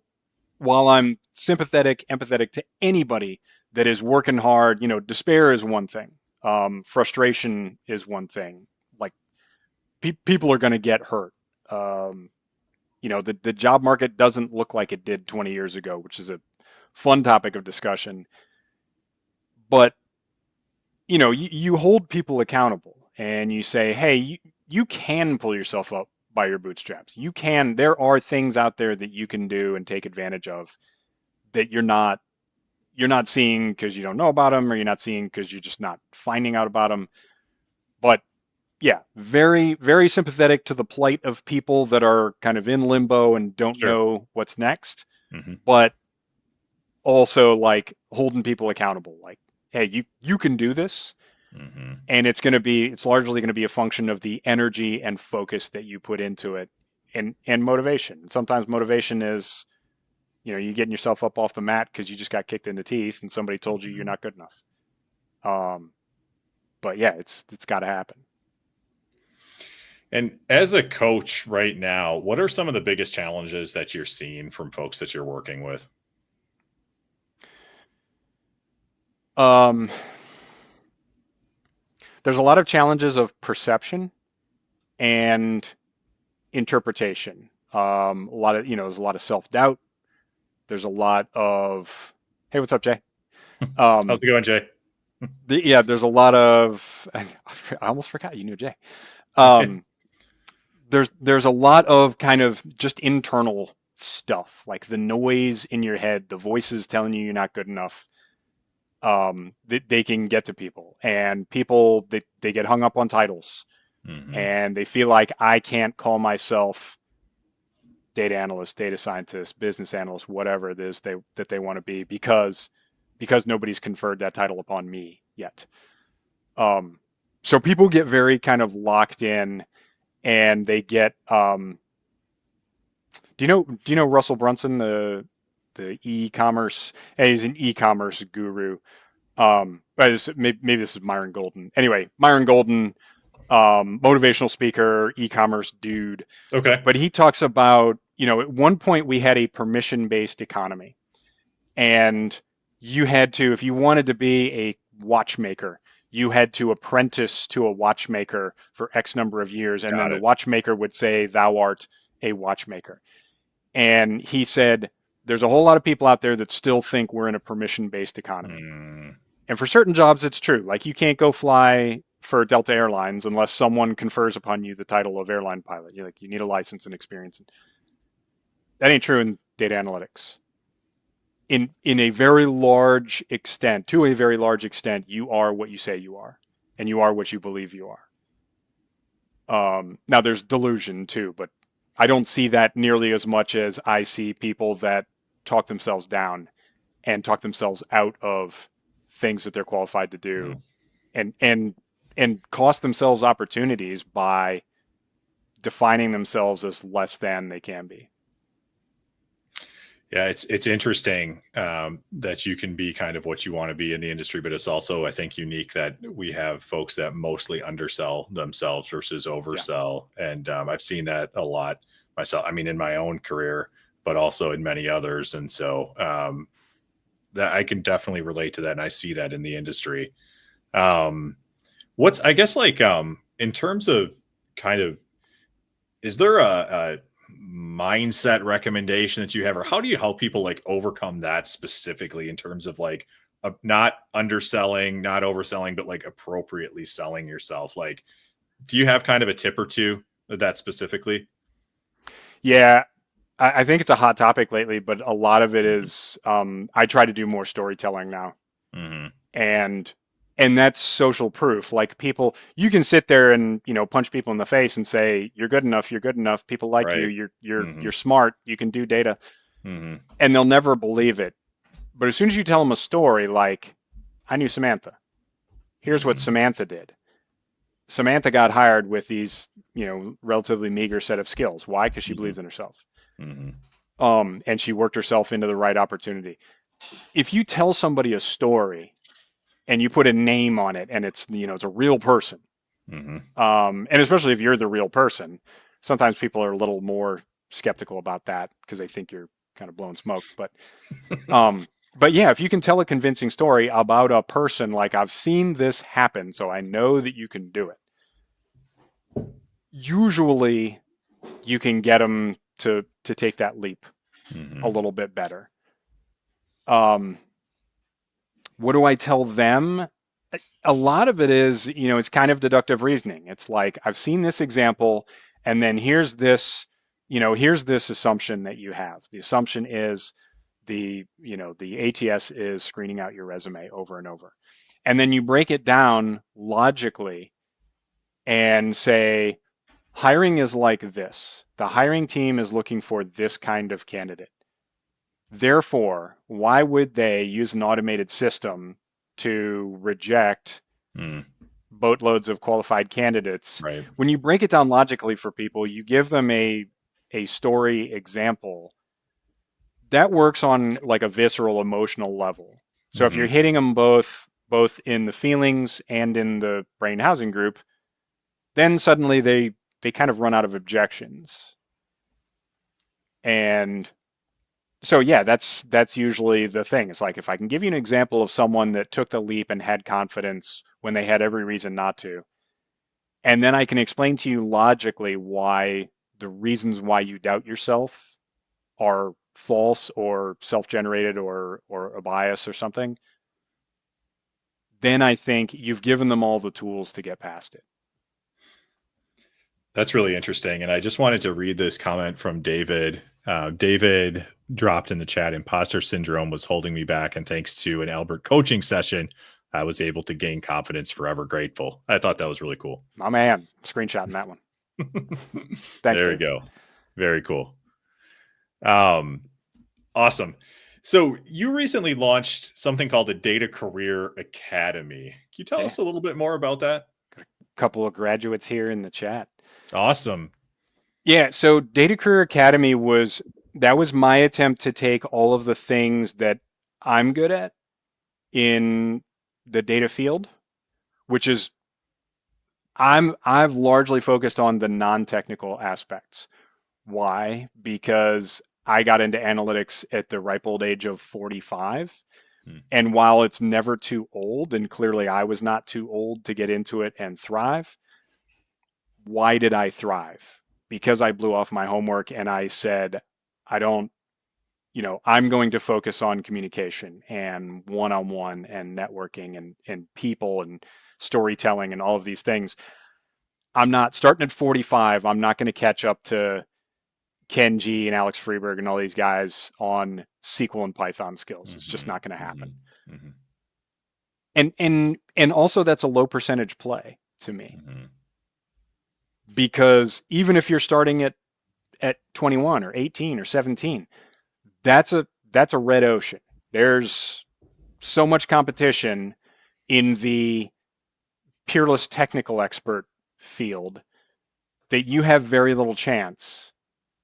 [SPEAKER 2] while I'm sympathetic, empathetic to anybody that is working hard, despair is one thing. Frustration is one thing. Like people are going to get hurt. Um, the job market doesn't look like it did 20 years ago, which is a fun topic of discussion. But you hold people accountable and you say, hey, you can pull yourself up by your bootstraps. There are things out there that you can do and take advantage of that you're not seeing because you don't know about them, or you're not seeing because you're just not finding out about them. But yeah, very, very sympathetic to the plight of people that are kind of in limbo and don't
[SPEAKER 1] Sure.
[SPEAKER 2] know what's next,
[SPEAKER 1] Hmm.
[SPEAKER 2] but also like holding people accountable. Like, hey, you can do this,
[SPEAKER 1] Hmm.
[SPEAKER 2] and it's largely going to be a function of the energy and focus that you put into it, and motivation. And sometimes motivation is you getting yourself up off the mat because you just got kicked in the teeth and somebody told you you're not good enough. Um, but yeah, it's got to happen.
[SPEAKER 1] And as a coach right now, what are some of the biggest challenges that you're seeing from folks that you're working with?
[SPEAKER 2] Um, there's a lot of challenges of perception and interpretation. A lot of there's a lot of self doubt. There's a lot of hey, what's up, Jay?
[SPEAKER 1] How's
[SPEAKER 2] Um,
[SPEAKER 1] it going, Jay?
[SPEAKER 2] yeah, there's a lot of I almost forgot you knew Jay. Um, there's a lot of kind of just internal stuff like the noise in your head, the voices telling you you're not good enough. That they can get to people, and people they get hung up on titles,
[SPEAKER 1] Hmm.
[SPEAKER 2] and they feel like I can't call myself data analyst, data scientist, business analyst, whatever it is that they want to be because nobody's conferred that title upon me yet. Um, so people get very kind of locked in, and they get do you know Russell Brunson, the the e-commerce. And he's an e-commerce guru. Maybe this is Myron Golden. Anyway, Myron Golden, motivational speaker, e-commerce dude.
[SPEAKER 1] Okay.
[SPEAKER 2] But he talks about, at one point we had a permission-based economy, and you had to, if you wanted to be a watchmaker, you had to apprentice to a watchmaker for X number of years, and then
[SPEAKER 1] Got
[SPEAKER 2] the
[SPEAKER 1] it.
[SPEAKER 2] watchmaker would say, "Thou art a watchmaker." And he said, there's a whole lot of people out there that still think we're in a permission-based economy.
[SPEAKER 1] Mm,
[SPEAKER 2] And for certain jobs, it's true. Like you can't go fly for Delta Airlines unless someone confers upon you the title of airline pilot. You need a license and experience. That ain't true in data analytics. In a very large extent, to a very large extent, you are what you say you are, and you are what you believe you are. Now there's delusion too, but I don't see that nearly as much as I see people that talk themselves down and talk themselves out of things that they're qualified to do,
[SPEAKER 1] mm.
[SPEAKER 2] and cost themselves opportunities by defining themselves as less than they can be.
[SPEAKER 1] Yeah, it's interesting that you can be kind of what you want to be in the industry, but it's also, I think, unique that we have folks that mostly undersell themselves versus
[SPEAKER 2] Yeah.
[SPEAKER 1] oversell, and I've seen that a lot myself. I mean, in my own career, but also in many others, and so that I can definitely relate to that, and I see that in the industry. What's I guess like in terms of kind of is there a mindset recommendation that you have, or how do you help people like overcome that specifically in terms of like not underselling, not overselling, but like appropriately selling yourself? Like, do you have kind of a tip or two of that specifically?
[SPEAKER 2] Yeah, I think it's a hot topic lately, but a lot of it is I try to do more storytelling now,
[SPEAKER 1] Mm-hmm.
[SPEAKER 2] and that's social proof. Like people, you can sit there and punch people in the face and say you're good enough, you're good enough, people like you,
[SPEAKER 1] Right.
[SPEAKER 2] you're
[SPEAKER 1] Mm-hmm.
[SPEAKER 2] you're smart, you can do data,
[SPEAKER 1] Mm-hmm.
[SPEAKER 2] and they'll never believe it. But as soon as you tell them a story like, I knew Samantha, here's what
[SPEAKER 1] Mm-hmm.
[SPEAKER 2] Samantha did. Samantha got hired with these, relatively meager set of skills. Why? Because she
[SPEAKER 1] Mm-hmm.
[SPEAKER 2] believed in herself.
[SPEAKER 1] Mm-hmm.
[SPEAKER 2] And she worked herself into the right opportunity. If you tell somebody a story and you put a name on it and it's, it's a real person,
[SPEAKER 1] Mm-hmm.
[SPEAKER 2] and especially if you're the real person, sometimes people are a little more skeptical about that because they think you're kind of blowing smoke. But yeah, if you can tell a convincing story about a person, like I've seen this happen, so I know that you can do it. Usually, you can get them to take that leap a
[SPEAKER 1] Mm-hmm.
[SPEAKER 2] little bit better. Um, what do I tell them? A lot of it is, it's kind of deductive reasoning. It's like, I've seen this example, and then here's this assumption that you have. The assumption is the ATS is screening out your resume over and over. And then you break it down logically and say, hiring is like this. The hiring team is looking for this kind of candidate. Therefore, why would they use an automated system to reject
[SPEAKER 1] Mm.
[SPEAKER 2] boatloads of qualified candidates?
[SPEAKER 1] Right.
[SPEAKER 2] When you break it down logically for people, you give them a story example that works on like a visceral emotional level. So if you're
[SPEAKER 1] Mm-hmm.
[SPEAKER 2] hitting them both in the feelings and in the brain housing group, then suddenly they kind of run out of objections. And so yeah, that's usually the thing. It's like if I can give you an example of someone that took the leap and had confidence when they had every reason not to, and then I can explain to you logically why the reasons why you doubt yourself are false or self-generated or a bias or something, then I think you've given them all the tools to get past it.
[SPEAKER 1] That's really interesting. And I just wanted to read this comment from David. David dropped in the chat, imposter syndrome was holding me back. And thanks to an Albert coaching session, I was able to gain confidence, forever grateful. I thought that was really cool.
[SPEAKER 2] My man, screenshotting that one. Thanks,
[SPEAKER 1] There we
[SPEAKER 2] Dave.
[SPEAKER 1] go. Very cool. Um, awesome. So you recently launched something called the Data Career Academy. Can you tell
[SPEAKER 2] Yeah.
[SPEAKER 1] us a little bit more about that?
[SPEAKER 2] Got a couple of graduates here in the chat.
[SPEAKER 1] Awesome.
[SPEAKER 2] Yeah, so Data Career Academy was that was my attempt to take all of the things that I'm good at in the data field, which is I've largely focused on the non-technical aspects. Why? Because I got into analytics at the ripe old age of 45.
[SPEAKER 1] Mm,
[SPEAKER 2] And while it's never too old, and clearly I was not too old to get into it and thrive, why did I thrive? Because I blew off my homework and I said, I don't, I'm going to focus on communication and one on one and networking and people and storytelling and all of these things. I'm not starting at 45. I'm not going to catch up to Ken G and Alex Freeberg and all these guys on SQL and Python skills. It's just
[SPEAKER 1] mhm,
[SPEAKER 2] not going to happen.
[SPEAKER 1] mhm, mhm,
[SPEAKER 2] And also that's a low percentage play to me,
[SPEAKER 1] mhm.
[SPEAKER 2] because even if you're starting at 21 or 18 or 17, that's a red ocean. There's so much competition in the peerless technical expert field that you have very little chance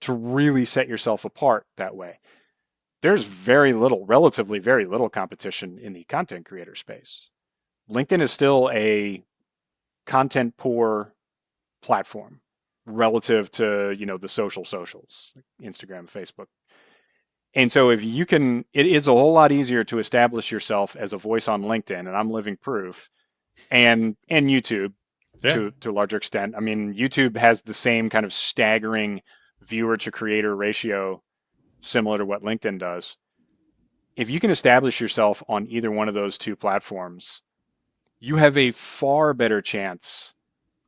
[SPEAKER 2] to really set yourself apart that way. There's relatively very little competition in the content creator space. LinkedIn is still a content poor platform relative to, the socials, like Instagram, Facebook. And so if you can, it is a whole lot easier to establish yourself as a voice on LinkedIn, and I'm living proof, and YouTube
[SPEAKER 1] Yeah,
[SPEAKER 2] to a larger extent. I mean, YouTube has the same kind of staggering viewer to creator ratio similar to what LinkedIn does. If you can establish yourself on either one of those two platforms, you have a far better chance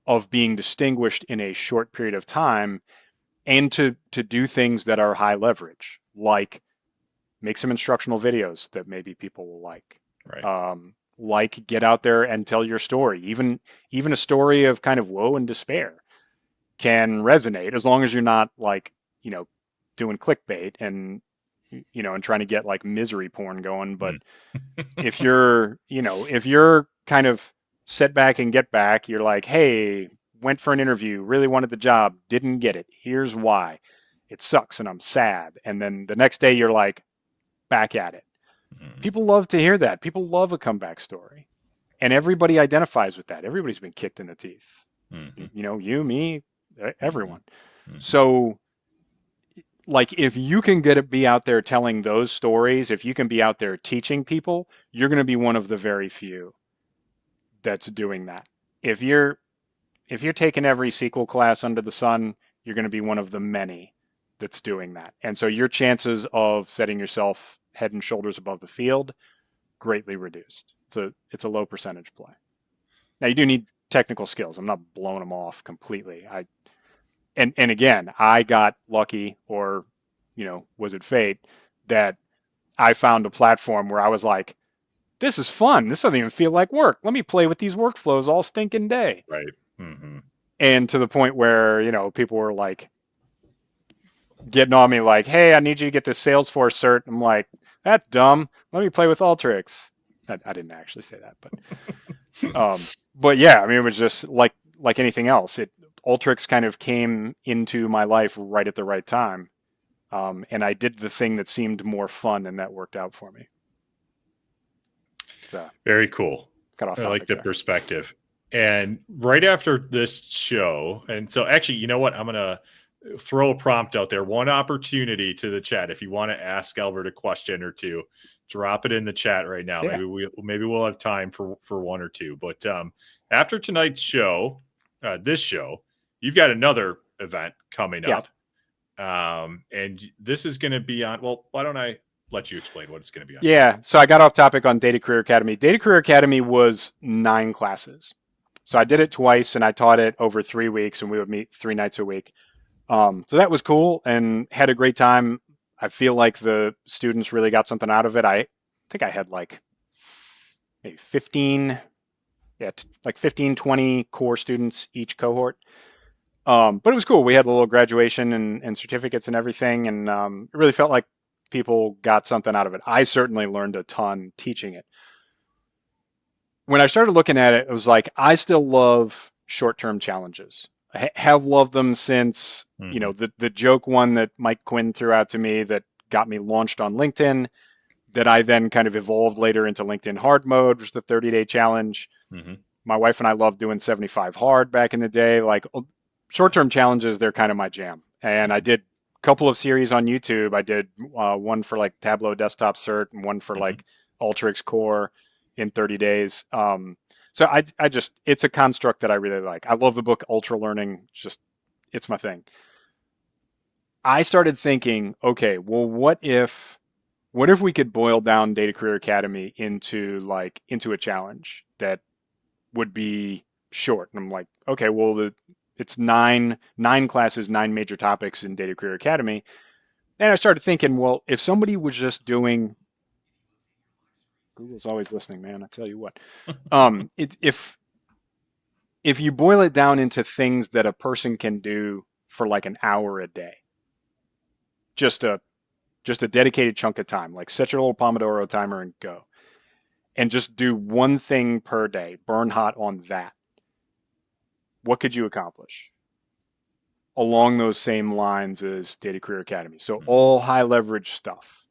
[SPEAKER 2] of being distinguished in a short period of time and to do things that are high leverage, like make some instructional videos that maybe people will
[SPEAKER 1] right.
[SPEAKER 2] like get out there and tell your story. Even a story of kind of woe and despair can resonate, as long as you're not like, doing clickbait and trying to get like misery porn going. But
[SPEAKER 1] Mm.
[SPEAKER 2] if you're kind of set back and get back, you're like, hey, went for an interview, really wanted the job, didn't get it, here's why, it sucks and I'm sad, and then the next day you're like back at it.
[SPEAKER 1] Mhm,
[SPEAKER 2] People love to hear that. People love a comeback story, and everybody identifies with that. Everybody's been kicked in the teeth.
[SPEAKER 1] mhm,
[SPEAKER 2] You, me,
[SPEAKER 1] mhm,
[SPEAKER 2] everyone.
[SPEAKER 1] mhm.
[SPEAKER 2] So, like, if you can be out there telling those stories, if you can be out there teaching people, you're going to be one of the very few that's doing that. If you're if you're taking every SQL class under the sun, you're going to be one of the many that's doing that. And so your chances of setting yourself head and shoulders above the field greatly reduced. It's a low percentage play. Now you do need technical skills. I'm not blowing them off completely. And again, I got lucky, or was it fate that I found a platform where I was like, this is fun. This doesn't even feel like work. Let me play with these workflows all stinking day.
[SPEAKER 1] Right. Mhm.
[SPEAKER 2] And to the point where, people were like getting on me like, hey, I need you to get this Salesforce cert. I'm like, that's dumb. Let me play with Alteryx. I didn't actually say that, but yeah, I mean, it was just like anything else. Alteryx kind of came into my life right at the right time, and I did the thing that seemed more fun, and that worked out for me. So
[SPEAKER 1] Very cool.
[SPEAKER 2] got off
[SPEAKER 1] I like
[SPEAKER 2] topic
[SPEAKER 1] the
[SPEAKER 2] there.
[SPEAKER 1] perspective. And right after this show, and so actually, you know what? I'm gonna throw a prompt out there. One opportunity to the chat. If you want to ask Albert a question or two, drop it in the chat right now.
[SPEAKER 2] Yeah,
[SPEAKER 1] Maybe we'll have time for one or two. But after tonight's show, this show, you've got another event coming
[SPEAKER 2] yeah,
[SPEAKER 1] up. And this is going to be on. Well, why don't I let you explain what it's going to be on?
[SPEAKER 2] yeah. So I got off topic on Data Career Academy. Data Career Academy was 9 classes. So I did it twice, and I taught it over 3 weeks, and we would meet 3 nights a week. So that was cool and had a great time. I feel like the students really got something out of it. I think I had like maybe 15, yeah, like 15, 20 core students each cohort. But it was cool. We had a little graduation and certificates and everything, and it really felt like people got something out of it. I certainly learned a ton teaching it. When I started looking at it, it was like I still love short-term challenges. have loved them since,
[SPEAKER 1] Hmm.
[SPEAKER 2] the joke one that Mike Quinn threw out to me that got me launched on LinkedIn, that I then kind of evolved later into LinkedIn Hard Mode, which is the 30-day challenge.
[SPEAKER 1] Hmm.
[SPEAKER 2] My wife and I loved doing 75 hard back in the day. Like, short-term challenges, they're kind of my jam. And I did a couple of series on YouTube. I did one for like Tableau Desktop Cert and one for
[SPEAKER 1] Hmm.
[SPEAKER 2] like Ultrix Core in 30 days. So I just, it's a construct that I really like. I love the book Ultra Learning. It's my thing. I started thinking, okay, well, what if we could boil down Data Career Academy into a challenge that would be short? And I'm like, okay, well, it's nine classes, nine major topics in Data Career Academy. And I started thinking, well, if somebody was just doing, Google's always listening, man. I tell you what, if you boil it down into things that a person can do for like an hour a day, just a just a dedicated chunk of time, like set your little Pomodoro timer and go, and just do one thing per day, burn hot on that. What could you accomplish along those same lines as Data Career Academy? So
[SPEAKER 1] Hmm.
[SPEAKER 2] all high leverage stuff.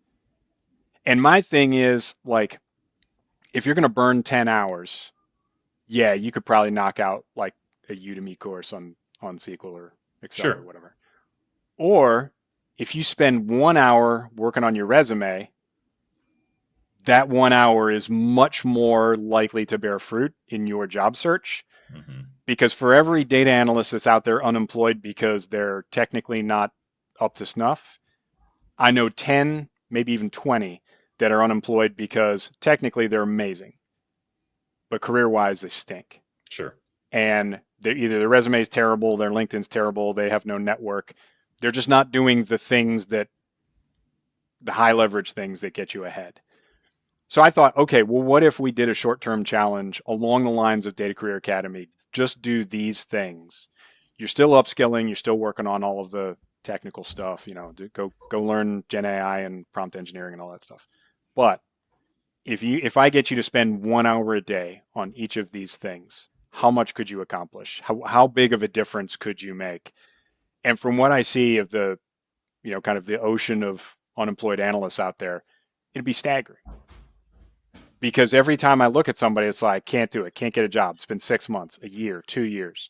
[SPEAKER 2] And my thing is like, if you're going to burn 10 hours, yeah, you could probably knock out like a Udemy course on SQL or Excel or
[SPEAKER 1] Sure.
[SPEAKER 2] whatever. Or if you spend 1 hour working on your resume, that 1 hour is much more likely to bear fruit in your job search,
[SPEAKER 1] Hmm.
[SPEAKER 2] because for every data analyst that's out there unemployed because they're technically not up to snuff, I know 10, maybe even 20 that are unemployed because technically they're amazing, but career wise, they stink.
[SPEAKER 1] Sure.
[SPEAKER 2] And they're either their resume is terrible, their LinkedIn's terrible, they have no network. They're just not doing the high leverage things that get you ahead. So I thought, okay, well, what if we did a short term challenge along the lines of Data Career Academy? Just do these things. You're still upskilling, you're still working on all of the technical stuff, go learn Gen AI and prompt engineering and all that stuff. But if I get you to spend 1 hour a day on each of these things, how much could you accomplish? How big of a difference could you make? And from what I see of the, kind of the ocean of unemployed analysts out there, it'd be staggering. Because every time I look at somebody, it's like, can't do it, can't get a job. It's been 6 months, a year, 2 years.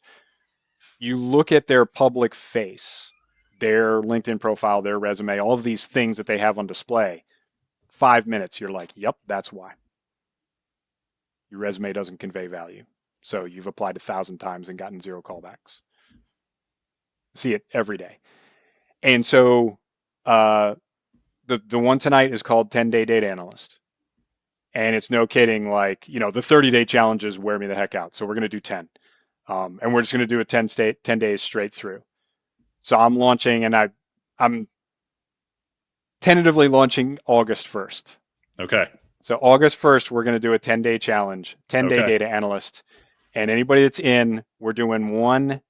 [SPEAKER 2] You look at their public face, their LinkedIn profile, their resume, all of these things that they have on display. 5 minutes, you're like, yep, that's why. Your resume doesn't convey value. So you've applied 1,000 times and gotten zero callbacks. See it every day. And so uh, the one tonight is called 10-Day Data Analyst. And it's no kidding, like, the 30-day challenges wear me the heck out. So we're going to do 10. And we're just going to do a 10 days straight through. So I'm launching, and I'm tentatively launching August 1st.
[SPEAKER 1] Okay.
[SPEAKER 2] So August 1st, we're going to do a 10-day challenge, 10-day
[SPEAKER 1] Okay.
[SPEAKER 2] data analyst. And anybody that's in, we're doing one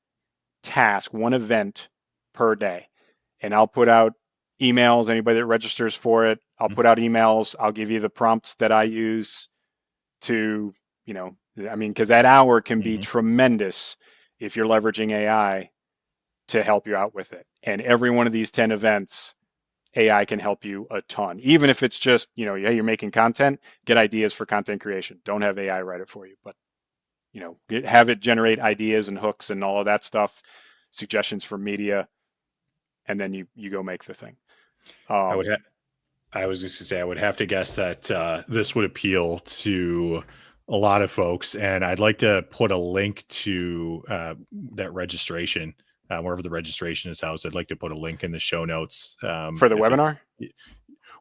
[SPEAKER 2] task, one event per day. And I'll put out emails, anybody that registers for it, I'll put out emails. I'll give you the prompts that I use to, because that hour can be
[SPEAKER 1] Hmm.
[SPEAKER 2] tremendous if you're leveraging AI to help you out with it. And every one of these 10 events, AI can help you a ton. Even if it's just, yeah, you're making content, get ideas for content creation. Don't have AI write it for you, but, have it generate ideas and hooks and all of that stuff, suggestions for media, and then you go make the thing.
[SPEAKER 1] I would
[SPEAKER 2] Um,
[SPEAKER 1] have. I was just to say I would have to guess that this would appeal to a lot of folks, and I'd like to put a link to that registration wherever the registration is housed. I'd like to put a link in the show notes.
[SPEAKER 2] for the
[SPEAKER 1] If it's
[SPEAKER 2] webinar,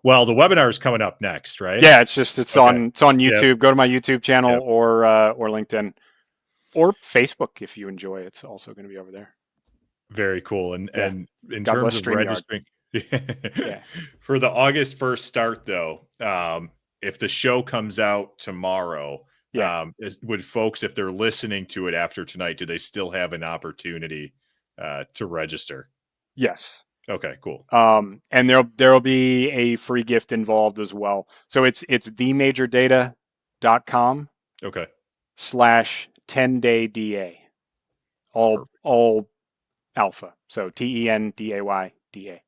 [SPEAKER 1] well, the webinar is coming up next, right?
[SPEAKER 2] yeah, it's
[SPEAKER 1] Okay.
[SPEAKER 2] on
[SPEAKER 1] Yep.
[SPEAKER 2] YouTube. Go to my YouTube channel
[SPEAKER 1] Yep.
[SPEAKER 2] or LinkedIn or Facebook if you enjoy. It's also going to be over there.
[SPEAKER 1] Very cool. And
[SPEAKER 2] Yeah.
[SPEAKER 1] in
[SPEAKER 2] God
[SPEAKER 1] terms
[SPEAKER 2] bless
[SPEAKER 1] of
[SPEAKER 2] StreamYard.
[SPEAKER 1] registering
[SPEAKER 2] Yeah.
[SPEAKER 1] for the August 1st start, though, if the show comes out tomorrow,
[SPEAKER 2] Yeah.
[SPEAKER 1] would folks, if they're listening to it after tonight, do they still have an opportunity to register?
[SPEAKER 2] Yes.
[SPEAKER 1] Okay, cool.
[SPEAKER 2] And there'll be a free gift involved as well. So it's themajordata.com
[SPEAKER 1] Okay,
[SPEAKER 2] /10-day DA. All
[SPEAKER 1] perfect.
[SPEAKER 2] all Alpha. So TENDAYDA.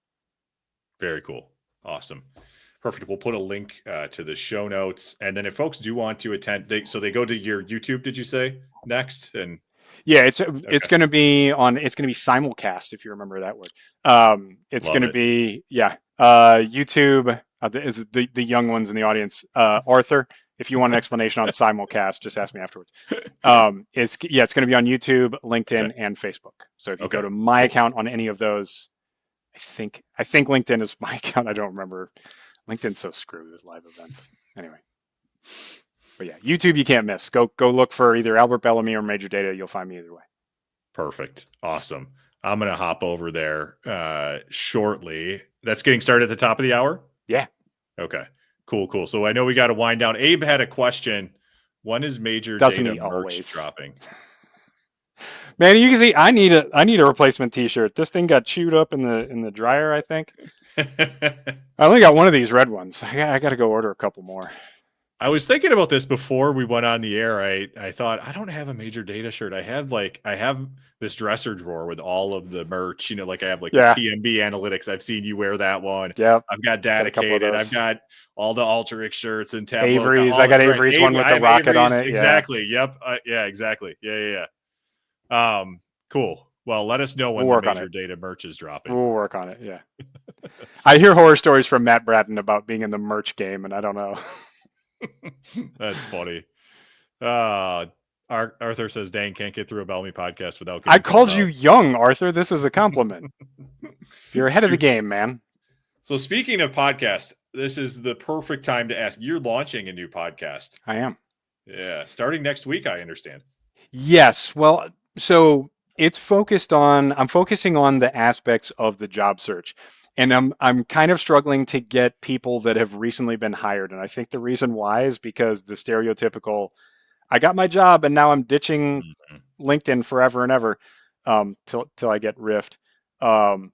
[SPEAKER 1] Very cool. Awesome. Perfect. We'll put a link to the show notes. And then if folks do want to attend, so they go to your YouTube, did you say next? And
[SPEAKER 2] Yeah, it's
[SPEAKER 1] okay,
[SPEAKER 2] going to be on. It's going to be simulcast if you remember that word. It's going
[SPEAKER 1] love
[SPEAKER 2] to
[SPEAKER 1] it.
[SPEAKER 2] be YouTube. The young ones in the audience. Arthur, if you want an explanation on simulcast, just ask me afterwards. It's going to be on YouTube,
[SPEAKER 1] Okay.
[SPEAKER 2] LinkedIn, and Facebook. So if you go
[SPEAKER 1] Okay.
[SPEAKER 2] to my
[SPEAKER 1] Cool.
[SPEAKER 2] account on any of those, I think LinkedIn is my account. I don't remember. LinkedIn's so screwed with live events. Anyway, but yeah, YouTube you can't miss. Go look for either Albert Bellamy or Major Data. You'll find me either way.
[SPEAKER 1] Perfect. Awesome. I'm going to hop over there shortly. That's getting started at the top of the hour.
[SPEAKER 2] Yeah.
[SPEAKER 1] Okay. Cool. Cool. So I know we got to wind down. Abe had a question. When is Major
[SPEAKER 2] Doesn't
[SPEAKER 1] Data
[SPEAKER 2] he
[SPEAKER 1] merch
[SPEAKER 2] always?
[SPEAKER 1] dropping?
[SPEAKER 2] Man, you can see I need a replacement T-shirt. This thing got chewed up in the dryer. I think I only got one of these red ones. I got to go order a couple more.
[SPEAKER 1] I was thinking about this before we went on the air. I thought I don't have a Major Data shirt. I have this dresser drawer with all of the merch. You know, like I have like the
[SPEAKER 2] Yeah,
[SPEAKER 1] TMB analytics. I've seen you wear that one.
[SPEAKER 2] yeah,
[SPEAKER 1] I've got
[SPEAKER 2] got a couple of
[SPEAKER 1] dedicated. I've
[SPEAKER 2] those.
[SPEAKER 1] got all the Alterix shirts and Tableau.
[SPEAKER 2] Avery's. I
[SPEAKER 1] All
[SPEAKER 2] got
[SPEAKER 1] right,
[SPEAKER 2] Avery's one
[SPEAKER 1] Avery.
[SPEAKER 2] with
[SPEAKER 1] I
[SPEAKER 2] the
[SPEAKER 1] have
[SPEAKER 2] rocket on
[SPEAKER 1] Avery's
[SPEAKER 2] it. Yeah,
[SPEAKER 1] exactly. Yep. Yeah. Exactly. Yeah. Cool. Well, let us know
[SPEAKER 2] we'll
[SPEAKER 1] when the
[SPEAKER 2] work on
[SPEAKER 1] Major
[SPEAKER 2] it.
[SPEAKER 1] Data merch is dropping.
[SPEAKER 2] We'll work on it. Yeah.
[SPEAKER 1] That's
[SPEAKER 2] I hear horror stories from Matt Bratton about being in the merch game, and I don't know.
[SPEAKER 1] that's funny. Uh, Arthur says, "Dang, can't get through a Bellamy podcast without
[SPEAKER 2] I
[SPEAKER 1] getting called
[SPEAKER 2] called you
[SPEAKER 1] out."
[SPEAKER 2] young, Arthur. This is a compliment. You're ahead of the
[SPEAKER 1] Two.
[SPEAKER 2] game, man.
[SPEAKER 1] So speaking of podcasts, this is the perfect time to ask. You're launching a new podcast.
[SPEAKER 2] I am.
[SPEAKER 1] Yeah, starting next week, I understand.
[SPEAKER 2] Yes. Well, so I'm focusing on the aspects of the job search. And I'm kind of struggling to get people that have recently been hired. And I think the reason why is because the stereotypical I got my job and now I'm ditching
[SPEAKER 1] Mhm.
[SPEAKER 2] LinkedIn forever and ever till I get Rift. Um,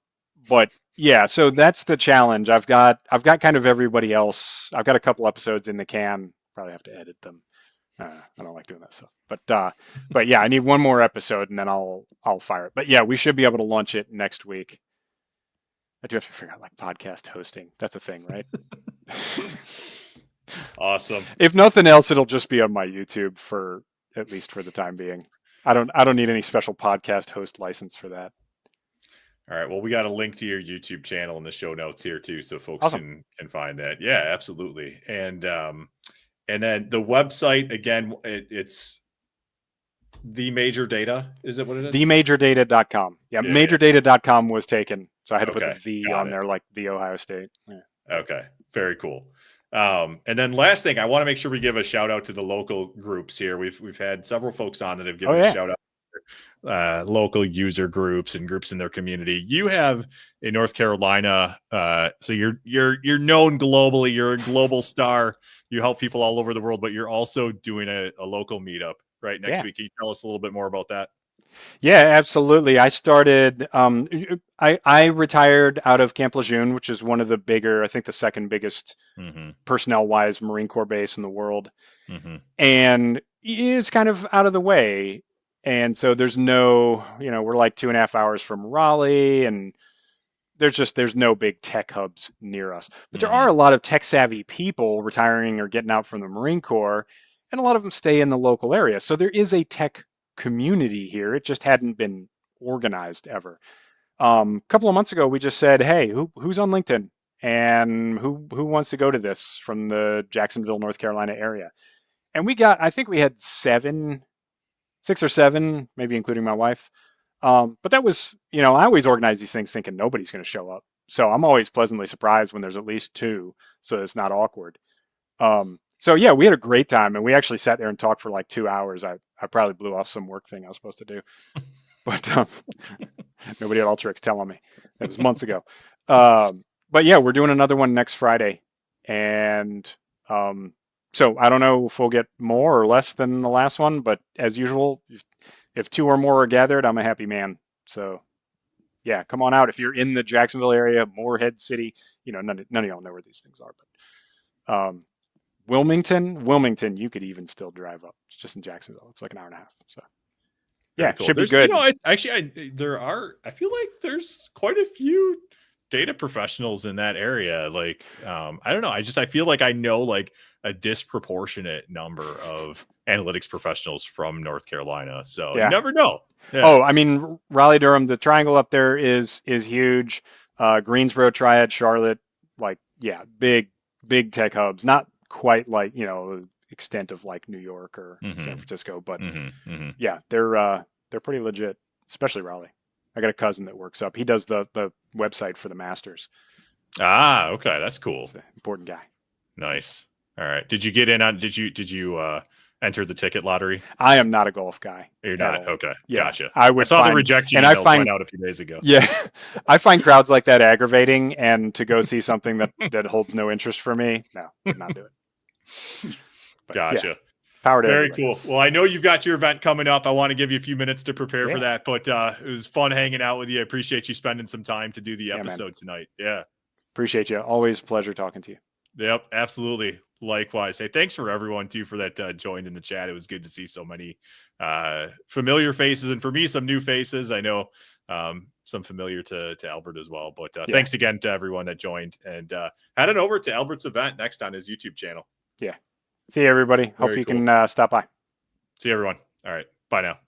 [SPEAKER 2] but yeah, so that's the challenge. I've got kind of everybody else. I've got a couple episodes in the can. Probably have to edit them. I don't like doing that stuff. But yeah, I need one more episode and then I'll fire it. But yeah, we should be able to launch it next week. I do have to figure out like podcast hosting. That's a thing, right?
[SPEAKER 1] Awesome.
[SPEAKER 2] If nothing else, it'll just be on my YouTube for at least for the time being. I don't need any special podcast host license for that.
[SPEAKER 1] All right. Well, we got a link to your YouTube channel in the show notes here too, so folks
[SPEAKER 2] Awesome.
[SPEAKER 1] can find that. Yeah, absolutely. And then the website again, it's the Major Data. Is it what it is?
[SPEAKER 2] Themajordata.com. Yeah,
[SPEAKER 1] Yeah.
[SPEAKER 2] majordata.com was taken. So I had to put
[SPEAKER 1] Okay.
[SPEAKER 2] the V
[SPEAKER 1] Got
[SPEAKER 2] on
[SPEAKER 1] it.
[SPEAKER 2] there like the Ohio State. Yeah.
[SPEAKER 1] Okay. Very cool. And then last thing, I want to make sure we give a shout out to the local groups here. We've had several folks on that have
[SPEAKER 2] Oh
[SPEAKER 1] given a
[SPEAKER 2] yeah.
[SPEAKER 1] shout out local user groups and groups in their community. You have in North Carolina, so you're known globally. You're a global star. You help people all over the world, but you're also doing a local meetup right next
[SPEAKER 2] Yeah.
[SPEAKER 1] week. Can you tell us a little bit more about that?
[SPEAKER 2] Yeah, absolutely. I started I retired out of Camp Lejeune, which is one of the bigger, I think the second biggest
[SPEAKER 1] Mm-hmm.
[SPEAKER 2] personnel wise Marine Corps base in the world.
[SPEAKER 1] Mm-hmm.
[SPEAKER 2] And it's kind of out of the way. And so there's no, we're like 2.5 hours from Raleigh, and there's no big tech hubs near us. But there
[SPEAKER 1] Mm-hmm.
[SPEAKER 2] are a lot of tech savvy people retiring or getting out from the Marine Corps, and a lot of them stay in the local area. So there is a tech community here. It just hadn't been organized ever. A couple of months ago, we just said, "Hey, who's on LinkedIn, and who wants to go to this from the Jacksonville, North Carolina area?" And I think we had 6 or 7, maybe including my wife. But that was, I always organize these things thinking nobody's going to show up. So I'm always pleasantly surprised when there's at least 2, so it's not awkward. So yeah, we had a great time, and we actually sat there and talked for like 2 hours. I probably blew off some work thing I was supposed to do, but nobody at Alteryx telling me. It was months ago. But yeah, we're doing another one next Friday, and um, so I don't know if we'll get more or less than the last one, but as usual, if 2 or more are gathered, I'm a happy man. So yeah, come on out if you're in the Jacksonville area, Moorhead City. None of y'all know where these things are, but Wilmington, you could even still drive up. It's just in Jacksonville. It's like an hour and a half. So
[SPEAKER 1] Very
[SPEAKER 2] Yeah,
[SPEAKER 1] cool.
[SPEAKER 2] should be
[SPEAKER 1] There's, you
[SPEAKER 2] good.
[SPEAKER 1] know, it's actually I feel like there's quite a few data professionals in that area. Like, I don't know. I feel like I know like a disproportionate number of analytics professionals from North Carolina. So you
[SPEAKER 2] Yeah.
[SPEAKER 1] never know. Yeah.
[SPEAKER 2] Oh, I mean, Raleigh, Durham, the triangle up there is huge. Greensboro, Triad, Charlotte, like, yeah, big tech hubs. Not quite like, the extent of like New York or San
[SPEAKER 1] Mm-hmm.
[SPEAKER 2] Francisco, but
[SPEAKER 1] Mm-hmm. Mm-hmm.
[SPEAKER 2] yeah, they're pretty legit, especially Raleigh. I got a cousin that works up. He does the website for the Masters.
[SPEAKER 1] Ah, okay. That's cool.
[SPEAKER 2] He's an important guy.
[SPEAKER 1] Nice. All right. Did you get in on did you enter the ticket lottery?
[SPEAKER 2] I am not a golf guy
[SPEAKER 1] You're
[SPEAKER 2] at
[SPEAKER 1] not?
[SPEAKER 2] all.
[SPEAKER 1] Okay.
[SPEAKER 2] Yeah,
[SPEAKER 1] Gotcha.
[SPEAKER 2] I
[SPEAKER 1] I
[SPEAKER 2] would
[SPEAKER 1] saw the
[SPEAKER 2] find,
[SPEAKER 1] rejection
[SPEAKER 2] and I
[SPEAKER 1] emails went
[SPEAKER 2] find,
[SPEAKER 1] out a few days ago.
[SPEAKER 2] yeah, I find crowds like that aggravating, and to go see something that holds no interest for me, no, would not do it. But yeah,
[SPEAKER 1] Gotcha.
[SPEAKER 2] power to
[SPEAKER 1] Very
[SPEAKER 2] everybody.
[SPEAKER 1] cool. Well, I know you've got your event coming up. I want to give you a few minutes to prepare for
[SPEAKER 2] Yeah.
[SPEAKER 1] that, but it was fun hanging out with you. I appreciate you spending some time to do the
[SPEAKER 2] Yeah, man.
[SPEAKER 1] episode tonight. Yeah.
[SPEAKER 2] Appreciate you. Always a pleasure talking to you.
[SPEAKER 1] Yep, absolutely. Likewise. Hey, thanks for everyone too for that joined in the chat. It was good to see so many familiar faces, and for me, some new faces. I know some familiar to Albert as well. But
[SPEAKER 2] Yeah.
[SPEAKER 1] thanks again to everyone that joined, and head on over to Albert's event next on his YouTube channel.
[SPEAKER 2] Yeah. See you, everybody. Hope
[SPEAKER 1] Very
[SPEAKER 2] you
[SPEAKER 1] cool.
[SPEAKER 2] can stop by.
[SPEAKER 1] See everyone. All right. Bye now.